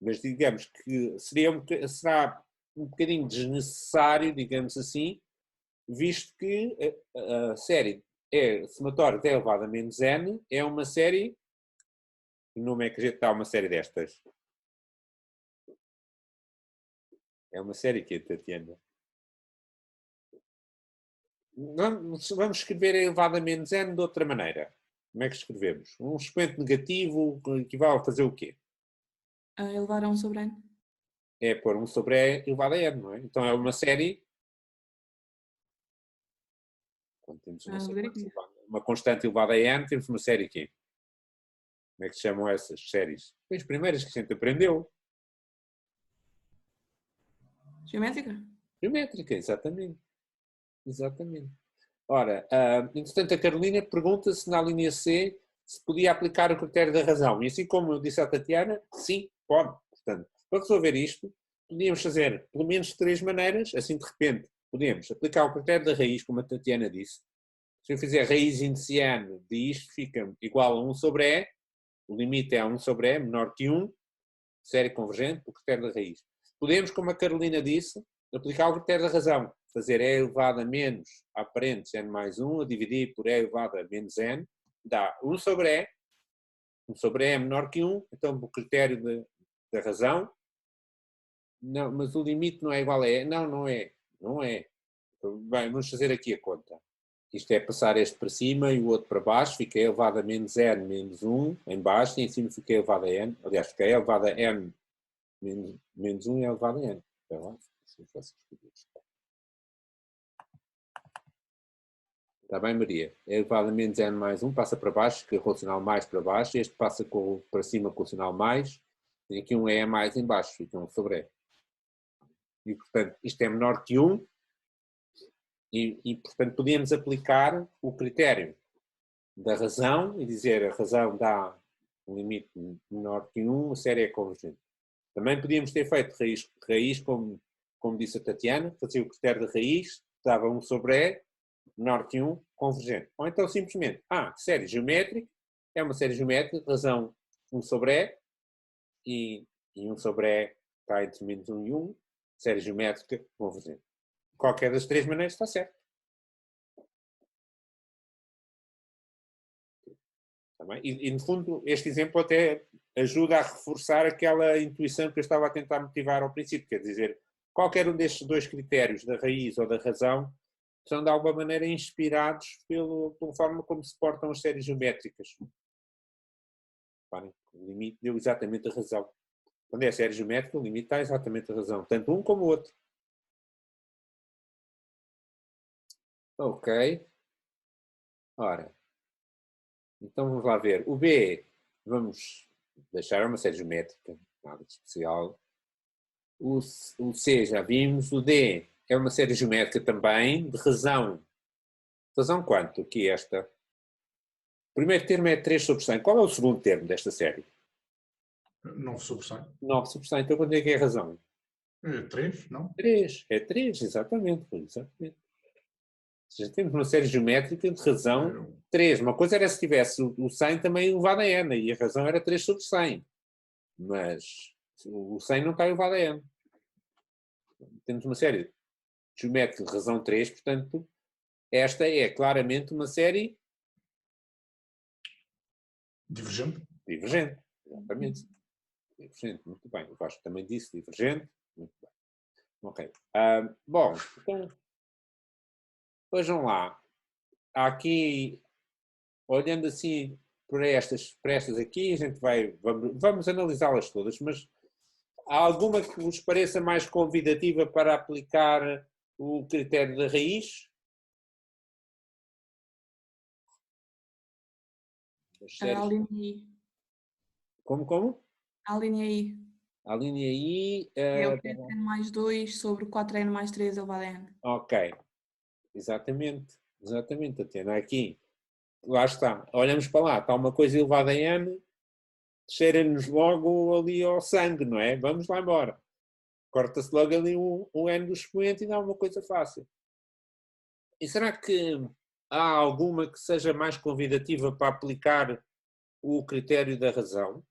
Mas digamos que será um bocadinho desnecessário, digamos assim, visto que a série somatória de elevado a menos n é uma série. Que nome é que a gente dá uma série destas? É uma série que é, Tatiana? Vamos escrever elevado a menos n de outra maneira. Como é que escrevemos? Um expoente negativo equivale a fazer o quê? Elevar a 1 sobre n. É pôr 1 sobre e elevado a n, não é? Então é uma série. Quando temos uma constante elevada a n, temos uma série aqui. Como é que se chamam essas séries? As primeiras que a gente aprendeu. Geométrica? Geométrica, exatamente. Exatamente. Ora, entretanto, a Carolina pergunta se na linha C se podia aplicar o critério da razão. E assim como eu disse à Tatiana, sim, pode. Portanto, para resolver isto, podíamos fazer pelo menos 3 maneiras. Assim, de repente, podemos aplicar o critério da raiz, como a Tatiana disse. Se eu fizer raiz indiciana de isto, fica igual a 1 sobre E. O limite é a 1 sobre E, menor que 1. Série convergente, o critério da raiz. Podemos, como a Carolina disse, aplicar o critério da razão. Fazer E elevado a menos a parênteses n mais 1, a dividir por E elevado a menos n, dá 1 sobre E. 1 sobre E é menor que 1, então o critério da razão. Não, mas o limite não é igual a E. Não é. Não é. Bem, vamos fazer aqui a conta. Isto é passar este para cima e o outro para baixo, fica elevado a menos n menos 1 em baixo e em cima fica elevado a n. Aliás, fica elevado a n menos 1 e elevado a n. Está lá? Está bem, Maria? É elevado a menos n mais 1, passa para baixo, fica com o sinal mais para baixo, este passa para cima com o sinal mais, tem aqui um E a mais em baixo, fica 1 sobre E. E, portanto, isto é menor que 1, e portanto, podíamos aplicar o critério da razão e dizer a razão dá um limite menor que 1, a série é convergente. Também podíamos ter feito raiz como disse a Tatiana, fazia o critério de raiz, dava 1 sobre E, menor que 1, convergente. Ou então simplesmente, série geométrica, é uma série geométrica, razão 1 sobre E, e 1 sobre E está entre menos 1 e 1, série geométrica convergente. Qualquer das três maneiras está certo. Tá bem? E, no fundo, este exemplo até ajuda a reforçar aquela intuição que eu estava a tentar motivar ao princípio, quer dizer, qualquer um destes dois critérios, da raiz ou da razão, são de alguma maneira inspirados pela forma como se portam as séries geométricas. O limite deu exatamente a razão. Quando é série geométrica, o limite dá exatamente a razão, tanto um como o outro. Ok. Ora, então vamos lá ver. O B, vamos deixar uma série geométrica, nada de especial. O C já vimos. O D é uma série geométrica também, de razão. Razão quanto? Aqui esta. O primeiro termo é 3 sobre 100. Qual é o segundo termo desta série? 9 sobre 100. 9 sobre 100. Então quanto é que é a razão? 3, não? 3. É 3, exatamente. Exatamente. Ou seja, temos uma série geométrica de razão 3. Uma coisa era se tivesse o 100 também elevado a n, e a razão era 3 sobre 100. Mas o 100 não está elevado a n. Temos uma série geométrica de razão 3, portanto, esta é claramente uma série Divergente. divergente. Exatamente. Divergente, muito bem. O Vasco também disse divergente. Muito bem. Ok. Bom, então, vejam lá. Há aqui, olhando assim para estas aqui, a gente vamos analisá-las todas, mas há alguma que vos pareça mais convidativa para aplicar o critério da raiz? A linha I. Como? A linha I. A linha I. É o 3n mais 2 sobre 4n mais 3 elevado a n. Ok. Exatamente. Exatamente, Tatiana. Aqui. Lá está. Olhamos para lá. Está uma coisa elevada em n. Cheira-nos logo ali ao sangue, não é? Vamos lá embora. Corta-se logo ali um n do expoente e dá uma coisa fácil. E será que há alguma que seja mais convidativa para aplicar o critério da razão?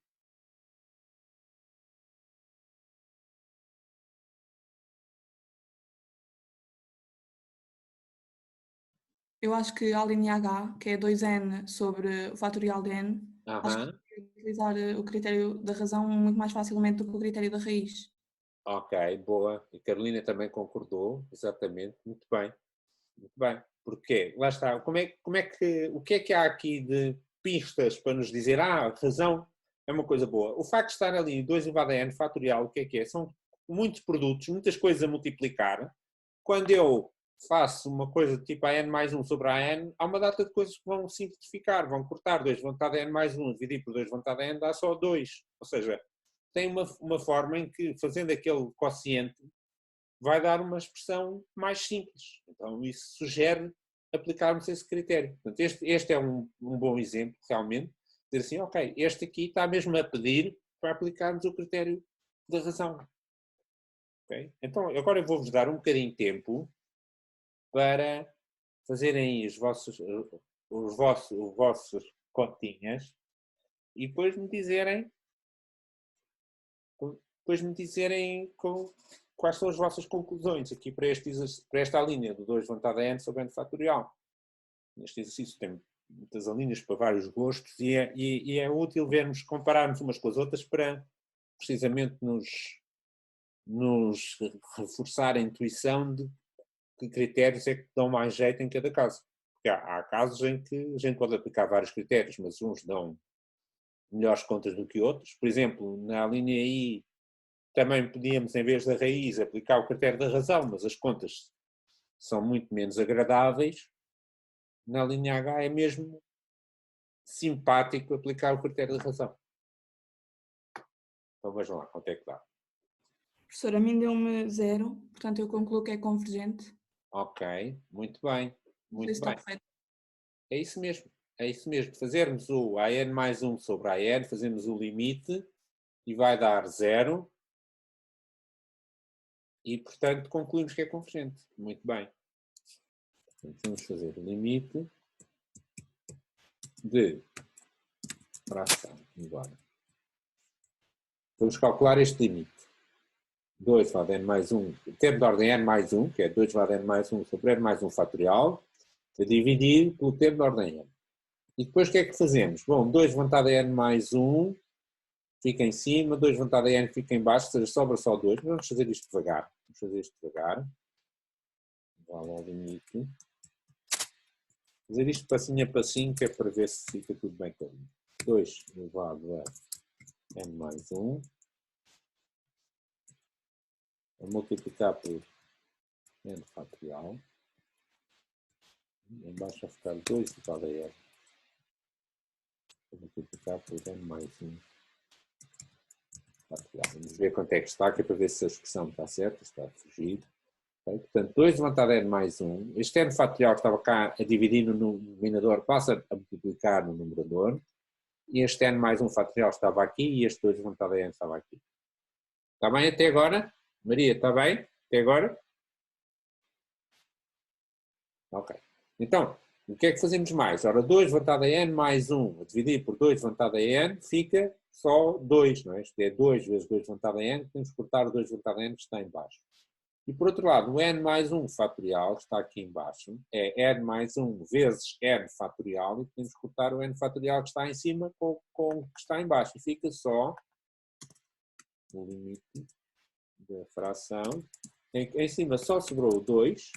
Eu acho que a linha H, que é 2n sobre o fatorial de n, acho que é utilizar o critério da razão muito mais facilmente do que o critério da raiz. Ok, boa. E Carolina também concordou, exatamente. Muito bem. Muito bem. Porquê? Lá está. O que é que há aqui de pistas para nos dizer, razão é uma coisa boa. O facto de estar ali 2 elevado a n fatorial, o que é? São muitos produtos, muitas coisas a multiplicar. Quando eu faço uma coisa tipo a n mais 1 sobre a n, há uma data de coisas que vão simplificar, vão cortar 2 vontade a n mais 1, dividir por 2 vontade a n dá só 2. Ou seja, tem uma forma em que, fazendo aquele quociente, vai dar uma expressão mais simples. Então, isso sugere aplicarmos esse critério. Portanto, este é um bom exemplo, realmente, dizer assim, ok, este aqui está mesmo a pedir para aplicarmos o critério da razão. Okay? Então, agora eu vou-vos dar um bocadinho de tempo para fazerem os vossos continhas e depois me dizerem quais são as vossas conclusões aqui para esta linha do 2 vontade a n sobre n fatorial. Neste exercício tem muitas alíneas para vários gostos e é útil vermos, compararmos umas com as outras para precisamente nos reforçar a intuição de que critérios é que dão mais jeito em cada caso. Porque há casos em que a gente pode aplicar vários critérios, mas uns dão melhores contas do que outros. Por exemplo, na linha I também podíamos, em vez da raiz, aplicar o critério da razão, mas as contas são muito menos agradáveis. Na linha H é mesmo simpático aplicar o critério da razão. Então vejam lá quanto é que dá. Professor, a mim deu-me 0, portanto eu concluo que é convergente. Ok, muito bem. Não sei se está correto. É isso mesmo. É isso mesmo. Fazermos o AN mais 1 sobre AN, fazemos o limite e vai dar 0. E, portanto, concluímos que é convergente. Muito bem. Portanto, vamos fazer o limite de fração igual. Vamos calcular este limite. 2 elevado a n mais 1, o termo de ordem n mais 1, que é 2 elevado a n mais 1 sobre n mais 1 fatorial, a dividir pelo termo de ordem n. E depois o que é que fazemos? Bom, 2 levantado a n mais 1 fica em cima, 2 levantado a n fica em baixo, ou seja, sobra só 2. Vamos fazer isto devagar. Vamos fazer isto devagar. Vale ao limite. Fazer isto passinho a passinho, que é para ver se fica tudo bem clarinho. 2 elevado a n mais 1. Vou multiplicar por n fatorial. Em baixo vai ficar 2 elevado a n. Vou multiplicar por n mais 1 fatorial. Vamos ver quanto é que está, que é para ver se a expressão está certa, está a fugir. Okay? Portanto, 2 levantado a n mais 1. Este n fatorial que estava cá a dividir no denominador passa a multiplicar no numerador. E este n mais 1 fatorial estava aqui e este 2 levantado a n estava aqui. Está bem até agora? Maria, está bem? Até agora? Ok. Então, o que é que fazemos mais? Ora, 2 levantado a n mais 1 a dividir por 2 levantado a n fica só 2, não é? Isto é 2 vezes 2 levantado a n, temos que cortar o 2 levantado a n que está em baixo. E por outro lado, o n mais 1 fatorial, que está aqui em baixo, é n mais 1 vezes n fatorial, e temos que cortar o n fatorial que está em cima com o que está em baixo. E fica só o limite da fração. Em cima só sobrou 2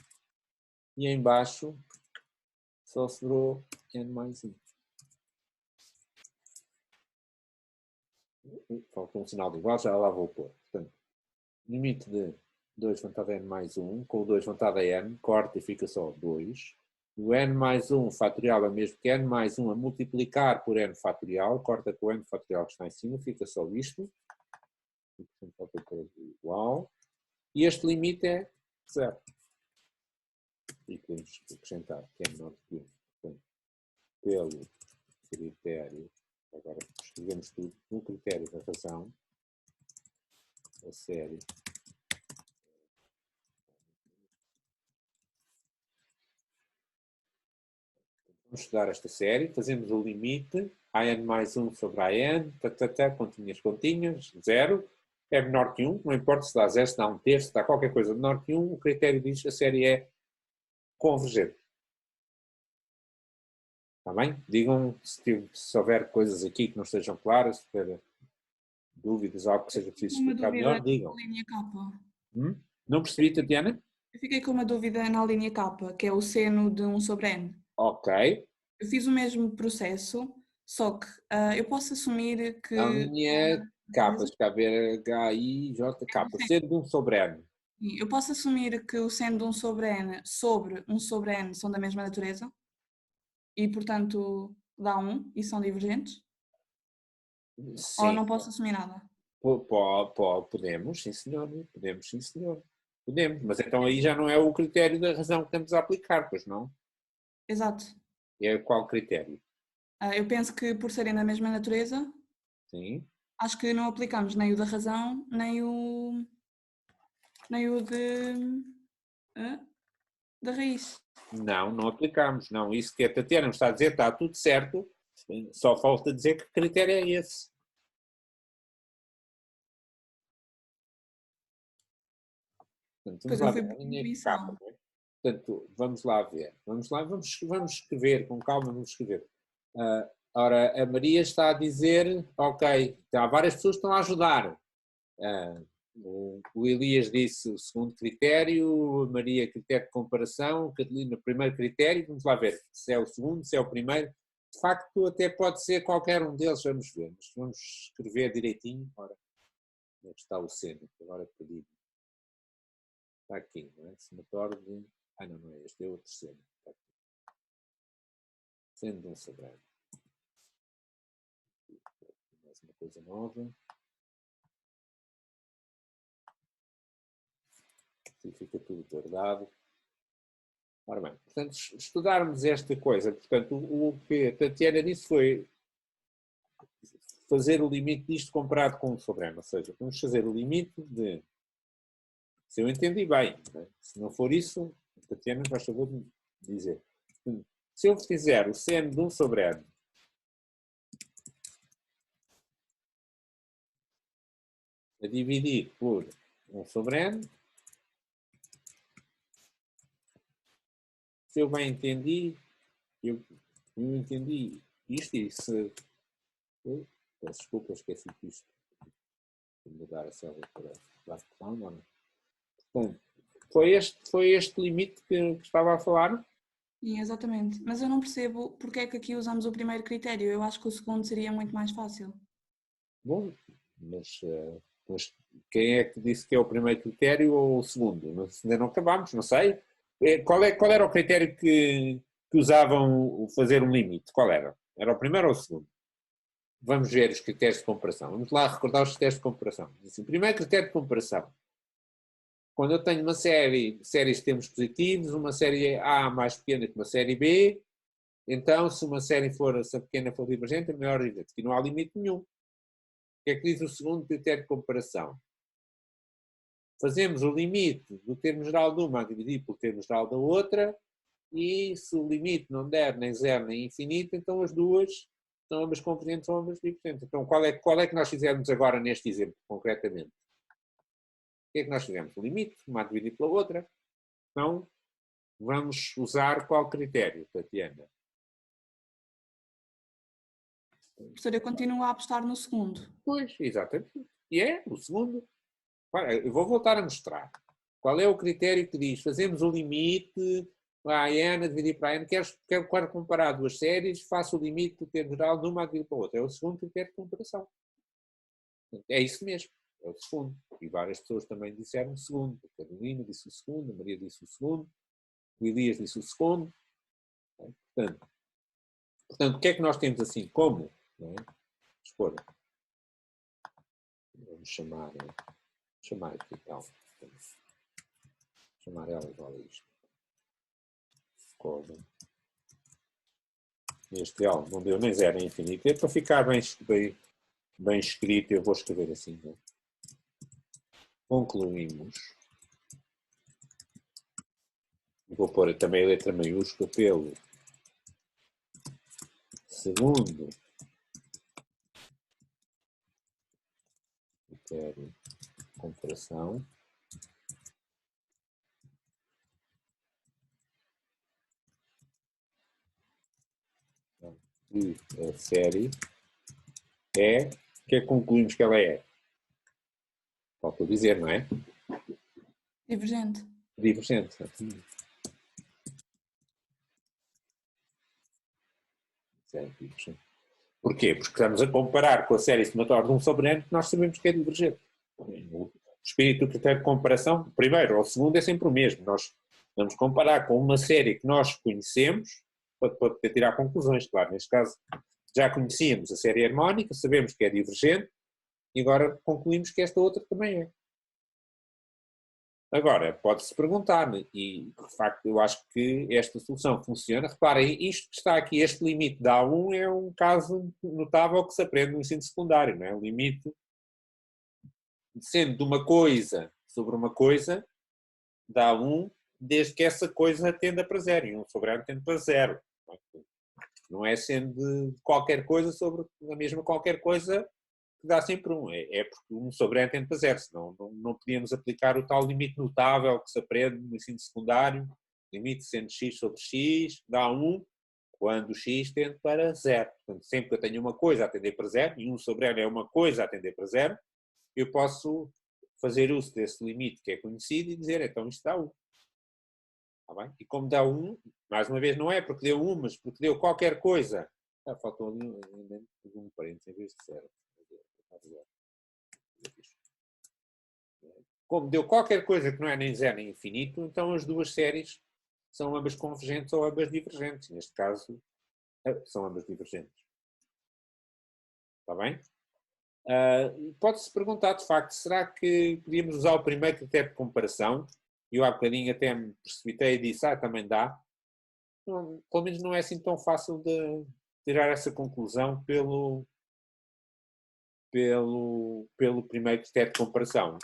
e em baixo só sobrou n mais 1. Faltou um sinal de igual, já lá vou pôr. Portanto, limite de 2 levantado a n mais 1, com o 2 levantado a n, corta e fica só 2. O n mais 1 fatorial é mesmo que n mais 1 a multiplicar por n fatorial, corta com o n fatorial que está em cima, fica só isto. Falta pôr igual. E este limite é 0. E podemos acrescentar que é menor que 1. Portanto, pelo critério, agora escrevemos tudo, no critério da razão, a série vamos estudar esta série, fazemos o limite, AN mais 1 sobre AN, continhas, 0, é menor que 1, não importa se dá 0, se dá 1/3, se dá qualquer coisa menor que 1, o critério diz que a série é convergente. Está bem? Digam se houver coisas aqui que não estejam claras, se tiver dúvidas, algo que seja preciso explicar melhor, digam. Linha K. Não percebi, Tatiana? Eu fiquei com uma dúvida na linha K, que é o seno de 1 sobre n. Ok. Eu fiz o mesmo processo, só que eu posso assumir que... A linha K, deixa cá ver, H-I-J-K, seno de 1 sobre n. Eu posso assumir que o seno de 1 sobre n sobre 1 sobre n são da mesma natureza? E, portanto, dá 1 e são divergentes? Sim. Ou não posso assumir nada? Podemos, sim senhor. Podemos, sim senhor. Podemos, mas então aí já não é o critério da razão que estamos a aplicar, pois não? Exato. É qual critério? Eu penso que por serem da mesma natureza, Sim. acho que não aplicamos nem o da razão, nem o da raiz. Não aplicamos. Não, isso que a Tatiana me está a dizer está tudo certo, só falta dizer que critério é esse. Portanto, vamos lá ver. A linha K, portanto, vamos lá ver. Vamos escrever, com calma, vamos escrever. Ora, a Maria está a dizer, ok, há várias pessoas que estão a ajudar. O Elias disse o segundo critério, a Maria critério de comparação, Catalina primeiro critério, vamos lá ver se é o segundo, se é o primeiro. De facto, até pode ser qualquer um deles, vamos ver. Mas vamos escrever direitinho. Ora, onde está o seno? Agora perdi. Está aqui, não é? Somatório de... não é este, é o terceiro. Está aqui. Seno de 1 sobre n. Mais uma coisa nova. Aqui fica tudo guardado. Ora bem, portanto, estudarmos esta coisa, portanto, o que a Tatiana disse foi fazer o limite disto comparado com o sobre n, ou seja, vamos fazer o limite de, se eu entendi bem, né? Se não for isso, a Tatiana faz favor de dizer, se eu fizer o seno de 1 sobre n a dividir por 1 sobre n. Se eu bem entendi, eu entendi isto e se... Peço desculpa, esqueci disto. Vou mudar a célula para background. Bom, foi este limite que estava a falar? Sim, exatamente. Mas eu não percebo porque é que aqui usamos o primeiro critério. Eu acho que o segundo seria muito mais fácil. Bom, mas quem é que disse que é o primeiro critério ou o segundo? Ainda não acabámos, não sei. Qual era o critério que usavam fazer um limite? Qual era? Era o primeiro ou o segundo? Vamos ver os critérios de comparação. Vamos lá recordar os critérios de comparação. Assim, primeiro critério de comparação. Quando eu tenho uma série de séries de termos positivos, uma série A mais pequena que uma série B, então se uma série se a pequena for divergente, a maior divergente. Aqui não há limite nenhum. O que é que diz o segundo critério de comparação? Fazemos o limite do termo geral de uma a dividir pelo termo geral da outra, e se o limite não der nem zero nem infinito, então as duas são ambas convergentes ou ambas divergentes. Então qual é que nós fizemos agora neste exemplo, concretamente? O que é que nós fizemos? O limite, uma a dividir pela outra. Então, vamos usar qual critério, Tatiana? Professor, eu continuo a apostar no segundo. Pois, exatamente. E é o segundo. Eu vou voltar a mostrar. Qual é o critério que diz? Fazemos o limite a n a dividir para a n. Quero comparar duas séries, faço o limite do termo geral de uma a dividir para a outra. É o segundo critério de comparação. É isso mesmo. É o segundo. E várias pessoas também disseram o segundo. A Carolina disse o segundo, a Maria disse o segundo, o Elias disse o segundo. Portanto, o que é que nós temos assim? Como? Não é? Expor. Vamos chamar aqui, então. Vamos chamar ela igual a isto. Como? Este L não deu nem zero nem infinito. É para ficar bem escrito, eu vou escrever assim. Não é? Concluímos. Vou pôr também a letra maiúscula pelo segundo critério de comparação. E a série é, o que é que concluímos que ela é? Falta dizer, não é? Divergente. Divergente. Porquê? Porque estamos a comparar com a série somatória de 1 sobre n, que nós sabemos que é divergente. O espírito do critério de comparação, o primeiro ou o segundo, é sempre o mesmo. Nós vamos comparar com uma série que nós conhecemos para poder tirar conclusões, claro. Neste caso, já conhecíamos a série harmónica, sabemos que é divergente e agora concluímos que esta outra também é. Agora, pode-se perguntar-me, e de facto eu acho que esta solução funciona. Reparem, isto que está aqui, este limite da A1 é um caso notável que se aprende no ensino secundário, não é? O limite, sendo de uma coisa sobre uma coisa, dá 1, desde que essa coisa tenda para zero, e 1 sobre n tende para zero. Não é sendo de qualquer coisa sobre a mesma qualquer coisa que dá sempre 1. É porque 1 sobre n tende para zero, senão não podíamos aplicar o tal limite notável que se aprende no ensino secundário, limite sendo x sobre x, dá 1, quando x tende para zero. Portanto, sempre que eu tenho uma coisa a tender para zero, e 1 sobre n é uma coisa a tender para zero, eu posso fazer uso desse limite que é conhecido e dizer, então isto dá 1. Está bem? E como dá 1, mais uma vez não é porque deu 1, mas porque deu qualquer coisa. Faltou ali um parênteses em vez de zero. Como deu qualquer coisa que não é nem zero nem infinito, então as duas séries são ambas convergentes ou ambas divergentes. Neste caso, são ambas divergentes. Está bem? Pode-se perguntar, de facto, será que podíamos usar o primeiro critério de comparação? Eu há bocadinho até me precipitei e disse, também dá. Não, pelo menos não é assim tão fácil de tirar essa conclusão pelo primeiro critério de comparação.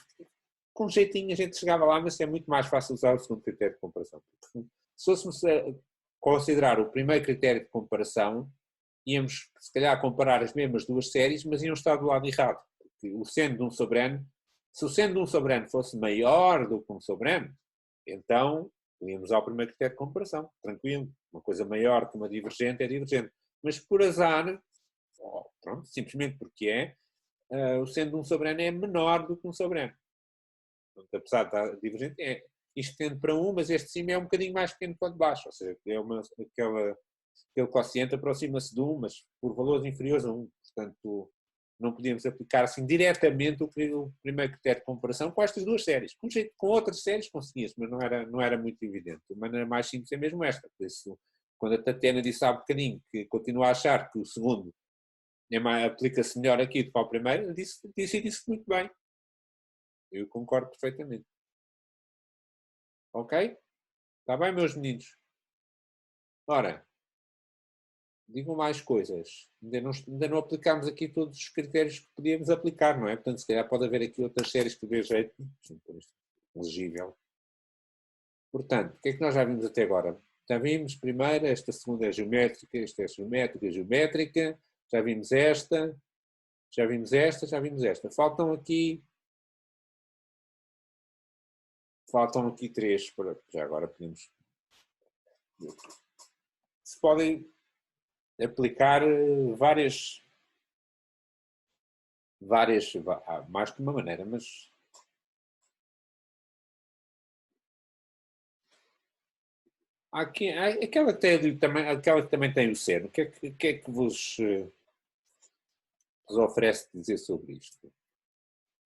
Com jeitinho a gente chegava lá, mas é muito mais fácil usar o segundo critério de comparação. Se fôssemos considerar o primeiro critério de comparação, íamos, se calhar, comparar as mesmas duas séries, mas iam estar do lado errado. Porque o seno de 1 sobre n Se o seno de um sobre n fosse maior do que 1 sobre n, então podíamos usar o primeiro critério de comparação, tranquilo. Uma coisa maior que uma divergente é divergente. Mas por azar, pronto, simplesmente porque o seno de 1 sobre n é menor do que 1 sobre n. Portanto, apesar de estar divergente, isto tende para 1, mas este de cima é um bocadinho mais pequeno que o de baixo. Ou seja, aquele quociente aproxima-se de 1, mas por valores inferiores a 1. Portanto, não podíamos aplicar assim diretamente o primeiro critério de comparação com estas duas séries. Com outras séries conseguia-se, mas não era muito evidente. A maneira mais simples é mesmo esta. Por isso, quando a Tatiana disse há bocadinho que continua a achar que o segundo aplica-se melhor aqui do que ao primeiro, disse muito bem. Eu concordo perfeitamente. Ok? Está bem, meus meninos? Ora, digam mais coisas. Ainda não aplicámos aqui todos os critérios que podíamos aplicar, não é? Portanto, se calhar pode haver aqui outras séries que dê jeito. Elegível. Portanto, o que é que nós já vimos até agora? Já vimos primeiro, esta segunda é geométrica, esta é geométrica. Já vimos esta. Já vimos esta. Faltam aqui 3. Já agora podemos... Se podem aplicar várias, mais que uma maneira, mas aqui, aquela que também tem o seno, o que é que vos oferece dizer sobre isto?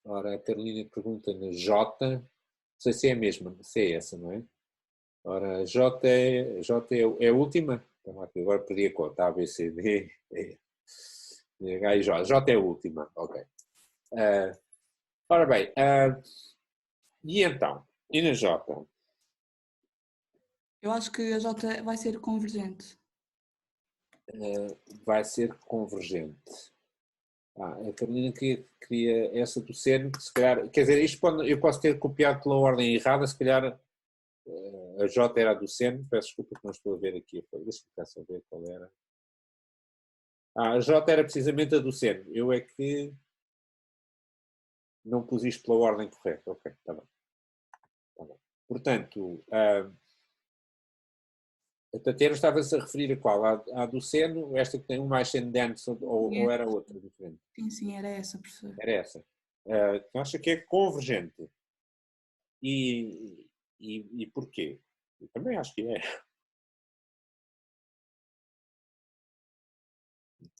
Ora, a Carolina pergunta na J, não sei se é a mesma, se é essa, não é? Ora, J é a última? Agora perdi a conta. A, B, C, D, E, H e J. J é a última. Ok. Ora bem, e então? E na J? Eu acho que a J vai ser convergente. Vai ser convergente. A Carolina queria essa do seno, que se calhar... Quer dizer, isto eu posso ter copiado pela ordem errada, se calhar... A J era a do seno, peço desculpa que não estou a ver aqui, deixa-me cá saber qual era. A J era precisamente a do seno, eu é que não pus isto pela ordem correta, ok, está bem. Portanto, a Tatiana estava-se a referir a qual? A do seno, esta que tem um mais seno de n, ou era outra diferente? Sim, era essa, professor. Era essa. Acha que é convergente. E porquê? Eu também acho que é.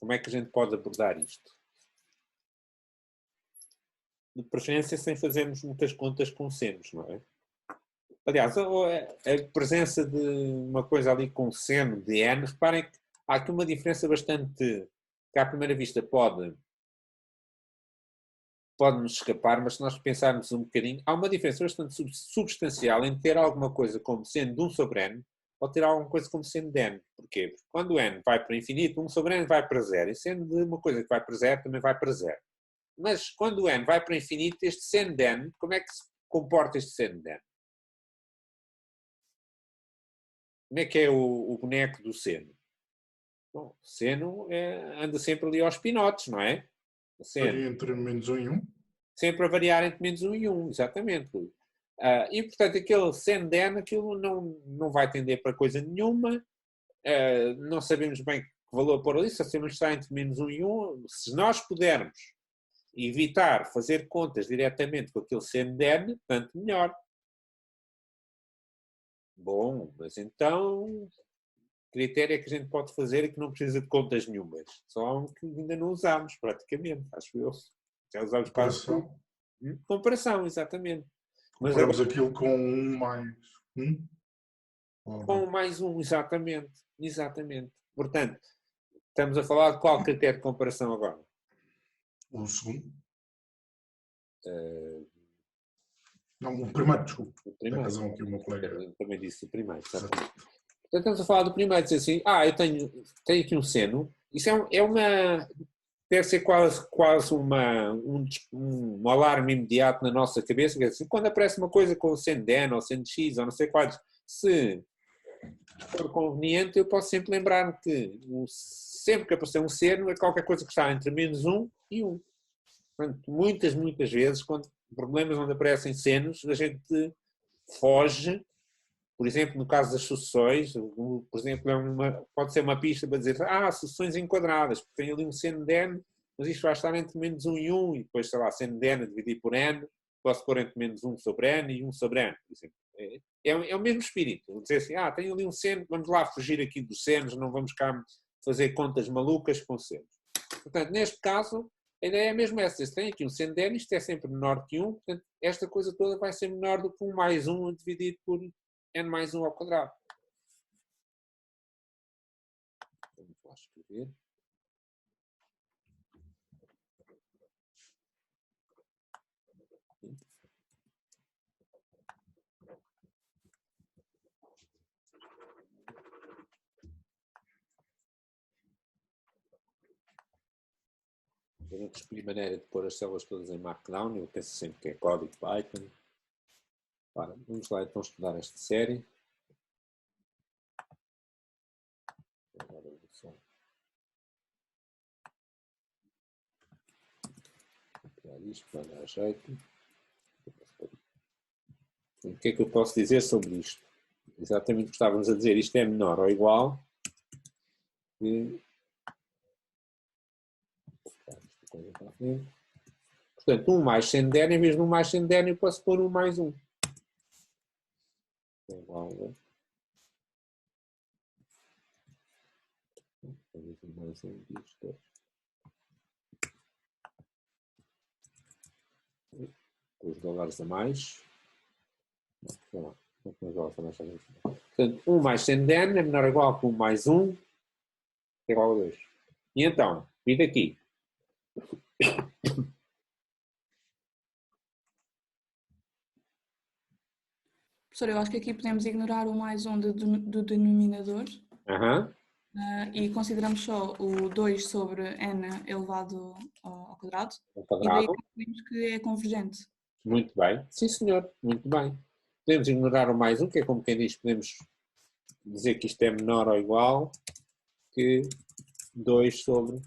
Como é que a gente pode abordar isto? De preferência sem fazermos muitas contas com senos, não é? Aliás, a presença de uma coisa ali com seno de n, reparem que há aqui uma diferença bastante, que à primeira vista pode nos escapar, mas se nós pensarmos um bocadinho, há uma diferença bastante substancial em ter alguma coisa como seno de 1 sobre n ou ter alguma coisa como seno de n. Porquê? Porque quando n vai para o infinito, 1 sobre n vai para 0. E sendo de uma coisa que vai para 0, também vai para 0. Mas quando n vai para o infinito, este seno de n, como é que se comporta este seno de n? Como é que é o boneco do seno? Bom, o seno anda sempre ali aos pinotes, não é? Entre menos 1 e 1. Sempre a variar entre menos 1 e 1, exatamente. E, portanto, aquele seno de n, aquilo não vai tender para coisa nenhuma, não sabemos bem que valor pôr ali, só sabemos que está entre menos 1 e 1. Se nós pudermos evitar fazer contas diretamente com aquele seno de n, tanto melhor. Bom, mas então, critério é que a gente pode fazer e que não precisa de contas nenhumas. Só um que ainda não usámos, praticamente, acho eu. Já usámos quase tudo. Comparação, exatamente. Comparamos aquilo com 1 mais 1? Com mais 1, exatamente. Portanto, estamos a falar de qual critério de comparação agora? O segundo. Não, o primeiro, desculpe. Tem razão aqui o meu colega. Eu também disse o primeiro. Portanto, estamos a falar do primeiro, dizer assim, eu tenho aqui um seno. Isso é uma... Deve ser quase um alarme imediato na nossa cabeça. Quer dizer, quando aparece uma coisa com o seno de n ou seno de x ou não sei quais, se for conveniente, eu posso sempre lembrar-me que sempre que aparecer um seno é qualquer coisa que está entre menos 1 e 1. Portanto, muitas vezes, quando problemas onde aparecem senos, a gente foge, por exemplo, no caso das sucessões, por exemplo, pode ser uma pista para dizer, sucessões enquadradas, porque tem ali um seno de n, mas isto vai estar entre menos 1 e 1, e depois, sei lá, seno de n a dividir por n, posso pôr entre menos 1 sobre n e 1 sobre n, por exemplo. É o mesmo espírito. Vou dizer assim, tem ali um seno, vamos lá fugir aqui dos senos, não vamos cá fazer contas malucas com senos. Portanto, neste caso, a ideia é mesmo essa. Se tem aqui um seno de n, isto é sempre menor que 1, portanto, esta coisa toda vai ser menor do que 1 mais 1 dividido por n mais 1 ao quadrado. Vamos lá escrever. Eu não escolhi maneira de pôr as células todas em Markdown, eu penso sempre que é código Python. Ora, vamos lá então estudar esta série. Agora vou só copiar isto, vai dar jeito. O que é que eu posso dizer sobre isto? Exatamente o que estávamos a dizer, isto é menor ou igual que... Portanto, 1 mais 100 de n, em vez de 1 mais 100 de n, eu posso pôr 1 mais 1. É igual a... mais 1 disto. Os dólares a mais. Portanto, 1 mais 100 de n é menor ou igual que 1 mais 1, é igual a 2. E então, e daqui? Professor, eu acho que aqui podemos ignorar o mais 1 do denominador. E consideramos só o 2 sobre n elevado ao quadrado. E daí concluímos que é convergente. Muito bem. Sim, senhor. Muito bem. Podemos ignorar o mais 1, que é como quem diz, podemos dizer que isto é menor ou igual que 2 sobre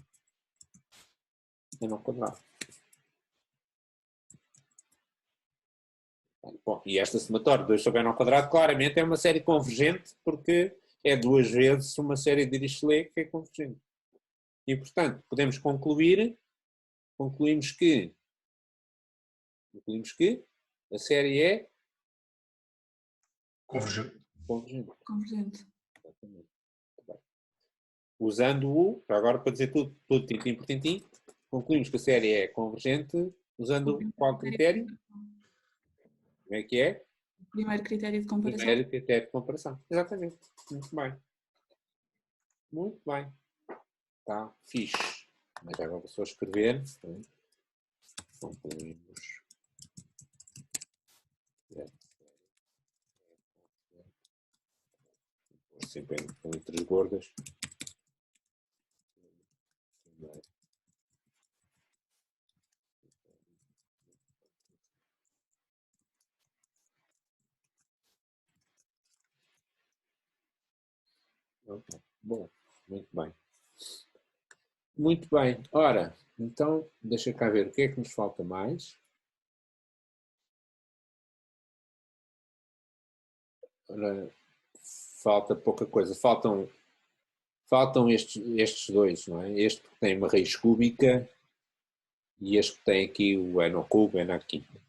n ao quadrado. Bom, e esta somatória, 2 sobre n ao quadrado, claramente é uma série convergente, porque é 2 vezes uma série de Dirichlet que é convergente. E, portanto, podemos concluímos que a série é convergente. Convergente. Exatamente. Usando o, agora para dizer tudo tintim por tintim, concluímos que a série é convergente usando qual critério? Como é que é? O primeiro critério de comparação. Primeiro critério de comparação. Exatamente. Muito bem. Muito bem. Está fixe. Mas agora vou só escrever. Concluímos. Sempre em letras gordas. Bom, muito bem. Muito bem. Ora, então, deixa cá ver o que é que nos falta mais. Ora, falta pouca coisa. Faltam estes dois, não é? Este que tem uma raiz cúbica e este que tem aqui o n ao cubo, n à quinta.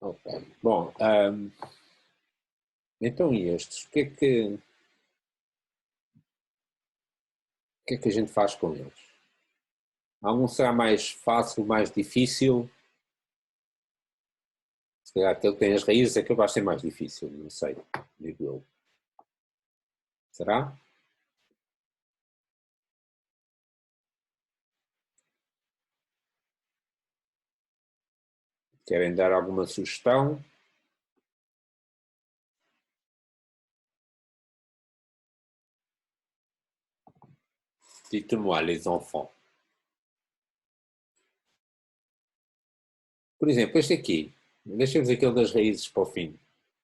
Ok. Bom, então e estes? O que é que a gente faz com eles? Algum será mais fácil, mais difícil? Se calhar aquele que tem as raízes é que vai ser mais difícil, não sei, digo eu. Será? Querem dar alguma sugestão? Dites-moi, les enfants. Por exemplo, este aqui, deixemos aquele das raízes para o fim.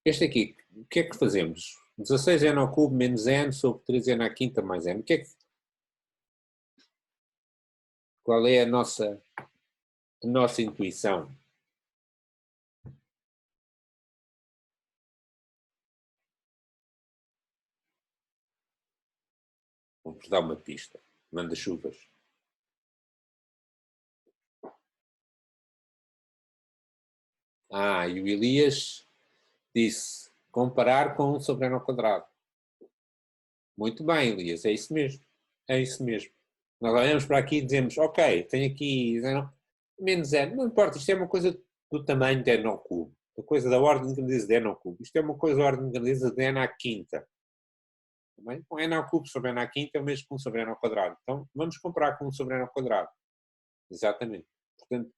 Este aqui, o que é que fazemos? 16n ao cubo menos n sobre 3n à quinta mais n. O que é que... qual é a nossa intuição? Vamos dar uma pista. Manda chuvas. E o Elias disse comparar com 1 sobre n ao quadrado. Muito bem, Elias, é isso mesmo. É isso mesmo. Nós olhamos para aqui e dizemos, ok, tenho aqui menos n, não importa, isto é uma coisa do tamanho de n ao cubo. Uma coisa da ordem de grandeza de n ao cubo. Isto é uma coisa da ordem de grandeza de n à quinta. Também? Com n ao cubo sobre n à quinta é o mesmo que 1 sobre n ao quadrado. Então, vamos comparar com 1 sobre n ao quadrado. Exatamente. Portanto,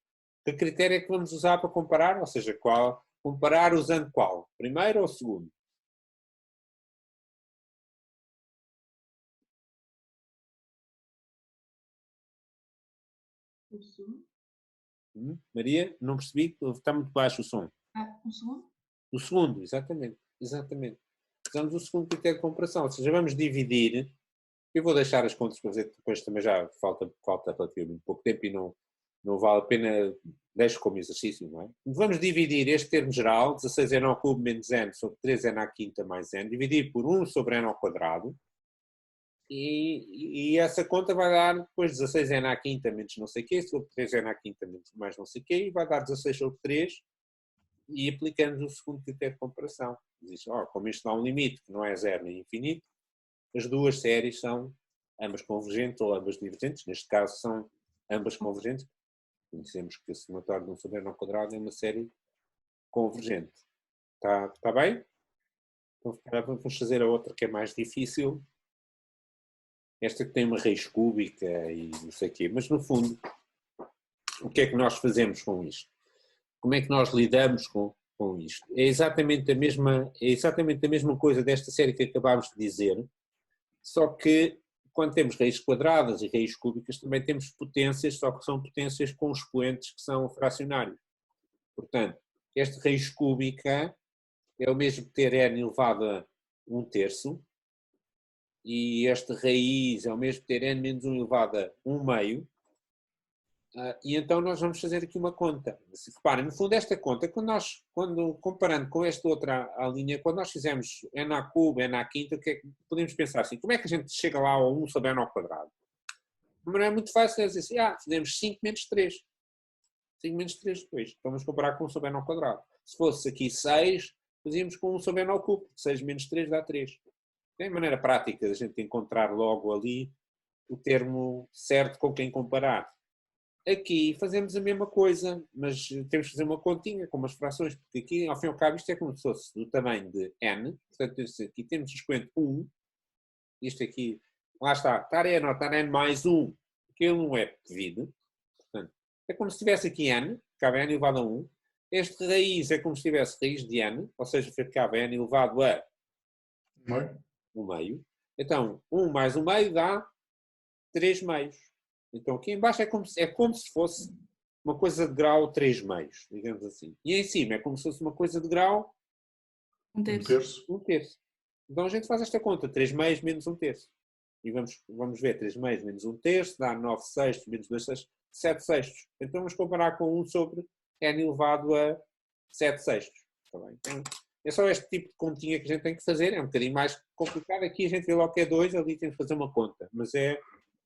que critério é que vamos usar para comparar? Ou seja, comparar usando qual? Primeiro ou segundo? O segundo. Maria, não percebi, está muito baixo o som. O segundo? O segundo, exatamente. Exatamente. Usamos o segundo critério de comparação, ou seja, vamos dividir. Eu vou deixar as contas para fazer, depois também já falta relativamente pouco tempo e não vale a pena, deixo como exercício, não é? Vamos dividir este termo geral, 16n ao cubo menos n sobre 3n à quinta mais n, dividir por 1 sobre n ao quadrado, e essa conta vai dar depois 16n à quinta menos não sei o quê, sobre 3n à quinta menos mais não sei o quê, e vai dar 16 sobre 3, e aplicamos o segundo critério de comparação. Diz, como isto dá um limite, que não é zero nem infinito, as duas séries são ambas convergentes ou ambas divergentes, neste caso são ambas convergentes. Conhecemos que a somatória de 1 sobre n ao quadrado é uma série convergente. Está bem? Então, vamos fazer a outra que é mais difícil. Esta que tem uma raiz cúbica e não sei o quê. Mas, no fundo, o que é que nós fazemos com isto? Como é que nós lidamos com isto? É exatamente a mesma coisa desta série que acabámos de dizer, só que quando temos raízes quadradas e raízes cúbicas também temos potências, só que são potências com expoentes que são fracionários. Portanto, esta raiz cúbica é o mesmo que ter n elevado a 1/3, e esta raiz é o mesmo que ter n menos 1 elevado a 1/2, e então nós vamos fazer aqui uma conta. Reparem, no fundo esta conta, quando comparando com esta outra linha, quando nós fizemos n à cubo, n à quinta, o que é que podemos pensar assim? Como é que a gente chega lá ao 1 sobre n ao quadrado? Mas não é muito fácil, é dizer assim, fizemos 5 menos 3. 5 menos 3 depois. Então vamos comparar com 1 sobre n ao quadrado. Se fosse aqui 6, fazíamos com 1 sobre n ao cubo. 6 menos 3 dá 3. É maneira prática de a gente encontrar logo ali o termo certo com quem comparar. Aqui fazemos a mesma coisa, mas temos que fazer uma continha com umas frações, porque aqui, ao fim e ao cabo, isto é como se fosse do tamanho de n. Portanto, aqui temos o expoente 1. Isto aqui, lá está, estar n ou estar n mais 1, aquilo não é devido. Portanto, é como se tivesse aqui n, ficava n elevado a 1. Este raiz é como se tivesse raiz de n, ou seja, ficava n elevado a 1/2. Então, 1 mais 1/2 dá 3/2. Então, aqui embaixo é como se fosse uma coisa de grau 3/2, digamos assim. E em cima é como se fosse uma coisa de grau 1/3. 1/3. Então, a gente faz esta conta, 3/2 menos 1/3. E vamos ver, 3/2 menos 1/3 dá 9/6 menos 2/6, 7/6. Então, vamos comparar com 1 sobre n elevado a 7/6. Está bem? Então, é só este tipo de continha que a gente tem que fazer, é um bocadinho mais complicado. Aqui a gente vê logo que é 2, ali temos que fazer uma conta. Mas é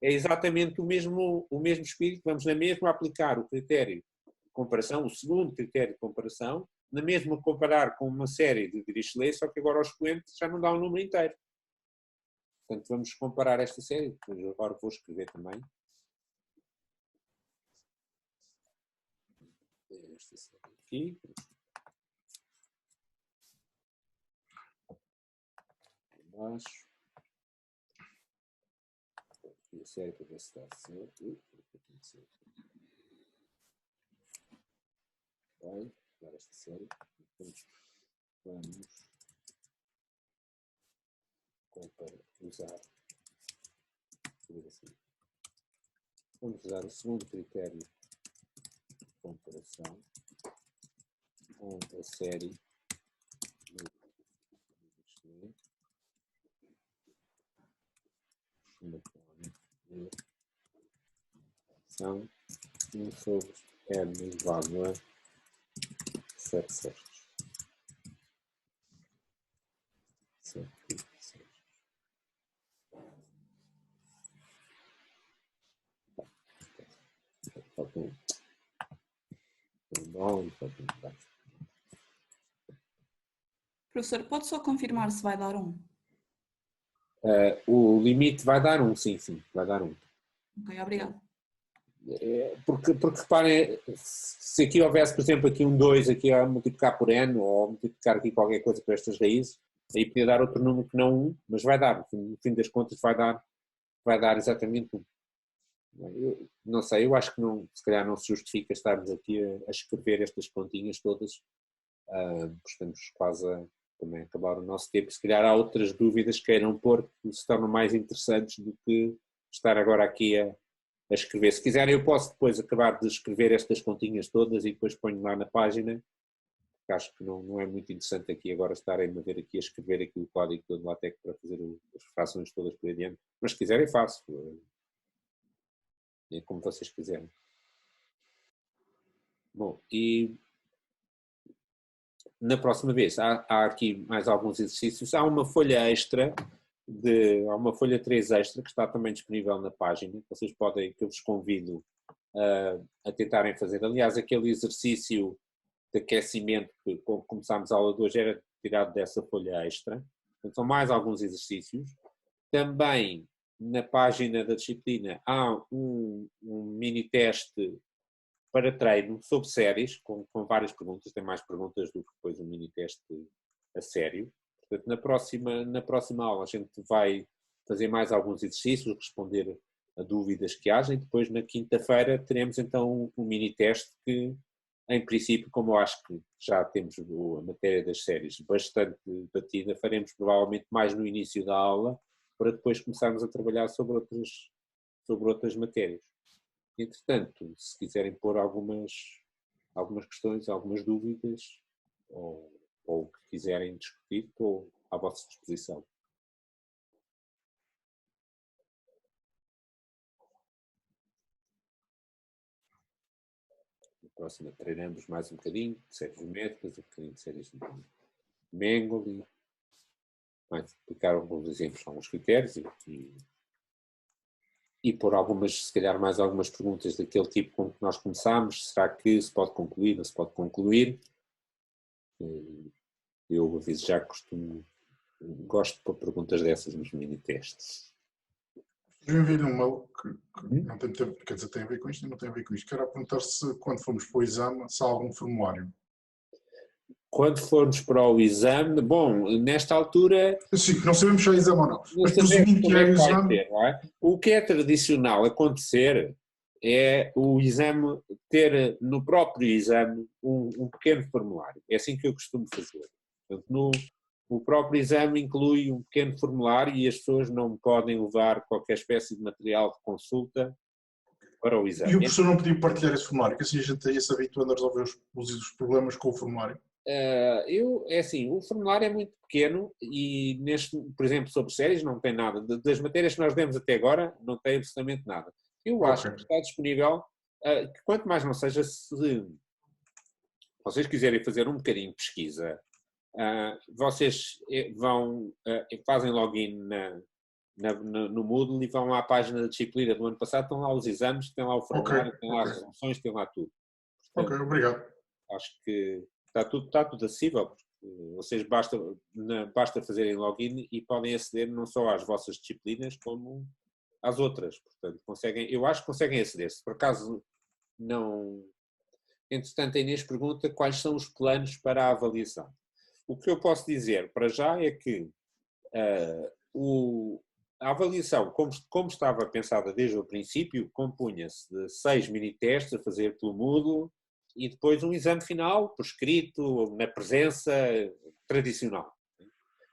exatamente o mesmo espírito, vamos na mesma aplicar o critério de comparação, o segundo critério de comparação, na mesma comparar com uma série de Dirichlet, só que agora o expoente já não dá um número inteiro. Portanto, vamos comparar esta série, depois agora vou escrever também. Esta série aqui. Embaixo. Aqui a série para ver se está certo. Vai, agora esta série. Vamos vamos usar o segundo critério de comparação com a série São 1 sobre n elevado a 7 sextos. 7 sextos. Falta um bom e falta um baixo. Professor, pode só confirmar se vai dar 1? O limite vai dar 1, sim, vai dar 1. Ok, obrigado. Porque reparem, se aqui houvesse, por exemplo, aqui um 2 aqui a multiplicar por n, ou multiplicar aqui qualquer coisa por estas raízes, aí podia dar outro número que não 1, mas vai dar, no fim das contas vai dar exatamente 1. Eu não sei, eu acho que não, se calhar não se justifica estarmos aqui a escrever estas continhas todas, porque estamos quase a também acabar o nosso tempo. Se calhar há outras dúvidas que queiram pôr que se tornam mais interessantes do que estar agora aqui a escrever. Se quiserem eu posso depois acabar de escrever estas continhas todas e depois ponho lá na página, porque acho que não é muito interessante aqui agora estarem a ver aqui a escrever aqui o código todo do LaTeX para fazer as frações todas por adiante. Mas se quiserem faço. É como vocês quiserem. Bom, e na próxima vez há aqui mais alguns exercícios. Há uma folha extra, há uma folha 3 extra que está também disponível na página. Vocês podem, que eu vos convido a tentarem fazer. Aliás, aquele exercício de aquecimento que começámos a aula de hoje era tirado dessa folha extra. Então, são mais alguns exercícios. Também na página da disciplina há um mini teste para treino sobre séries, com várias perguntas, tem mais perguntas do que depois um mini teste a sério. Portanto, na próxima aula a gente vai fazer mais alguns exercícios, responder a dúvidas que haja e depois na quinta-feira teremos então um mini teste que, em princípio, como eu acho que já temos a matéria das séries bastante batida, faremos provavelmente mais no início da aula para depois começarmos a trabalhar sobre outras matérias. Entretanto, se quiserem pôr algumas questões, algumas dúvidas, ou o que quiserem discutir, estou à vossa disposição. Na próxima treinamos mais um bocadinho de séries geométricas, um bocadinho de séries de Mengele, mais explicar alguns exemplos, alguns critérios e pôr algumas, se calhar mais algumas perguntas daquele tipo com que nós começámos. Será que se pode concluir, não se pode concluir? Eu aviso já que gosto de pôr perguntas dessas nos mini-testes. Eu enviei-lhe um mail que não tem tempo, quer dizer, tem a ver com isto e não tem a ver com isto. Quero perguntar se quando formos para o exame, se há algum formulário. Quando formos para o exame, bom, nesta altura... Sim, não sabemos se há exame ou não. Mas presumindo que há exame... O que é tradicional acontecer é o exame ter no próprio exame um pequeno formulário. É assim que eu costumo fazer. Portanto, o próprio exame inclui um pequeno formulário e as pessoas não podem levar qualquer espécie de material de consulta para o exame. E o professor não podia partilhar esse formulário, que assim a gente ia se habituando a resolver os problemas com o formulário? É assim, o formulário é muito pequeno e por exemplo, sobre séries não tem nada. Das matérias que nós demos até agora, não tem absolutamente nada. Eu acho que está disponível, que quanto mais não seja, se vocês quiserem fazer um bocadinho de pesquisa, vocês fazem login no Moodle e vão à página da disciplina do ano passado, estão lá os exames, tem lá o formulário, tem lá as resoluções, tem lá tudo. Portanto, ok, obrigado. Acho que está tudo acessível, porque vocês basta fazerem login e podem aceder não só às vossas disciplinas, como às outras. Portanto, eu acho que conseguem aceder. Se por acaso não... Entretanto, a Inês pergunta quais são os planos para a avaliação. O que eu posso dizer para já é que a avaliação, como estava pensada desde o princípio, compunha-se de 6 mini-testes a fazer pelo Moodle e depois um exame final, por escrito, na presença tradicional.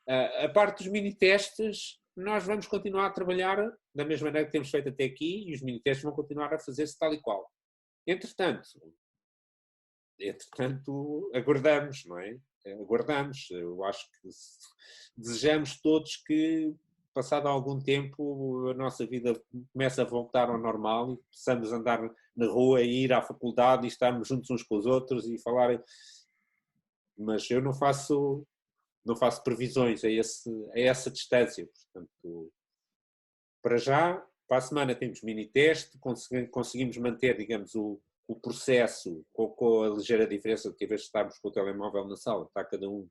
A parte dos mini-testes, nós vamos continuar a trabalhar da mesma maneira que temos feito até aqui e os mini-testes vão continuar a fazer-se tal e qual. Entretanto, aguardamos, não é? Aguardamos. Eu acho que desejamos todos que passado algum tempo, a nossa vida começa a voltar ao normal e possamos andar na rua e ir à faculdade e estarmos juntos uns com os outros e falar. Mas eu não faço previsões a essa distância. Portanto, para já, para a semana temos mini-teste, conseguimos manter, digamos, o processo com a ligeira diferença de que, em vez de estarmos com o telemóvel na sala, está cada um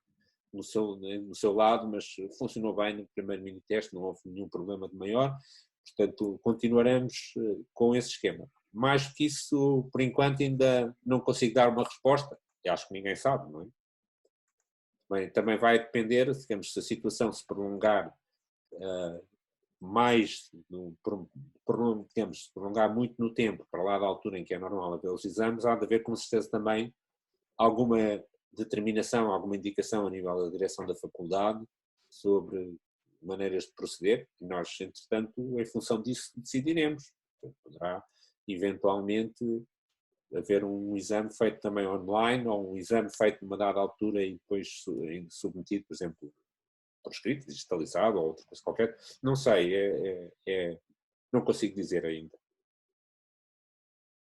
no seu lado, mas funcionou bem no primeiro mini-teste, não houve nenhum problema de maior, portanto continuaremos com esse esquema. Mais do que isso, por enquanto ainda não consigo dar uma resposta, e acho que ninguém sabe, não é? Bem, também vai depender, digamos, se a situação se prolongar digamos, se prolongar muito no tempo, para lá da altura em que é normal haver os exames, há de haver com certeza também alguma determinação, alguma indicação a nível da direção da faculdade sobre maneiras de proceder, e nós, entretanto, em função disso, decidiremos. Poderá, eventualmente, haver um exame feito também online, ou um exame feito numa dada altura e depois submetido, por exemplo, por escrito, digitalizado, ou outra coisa qualquer. Não sei, não consigo dizer ainda.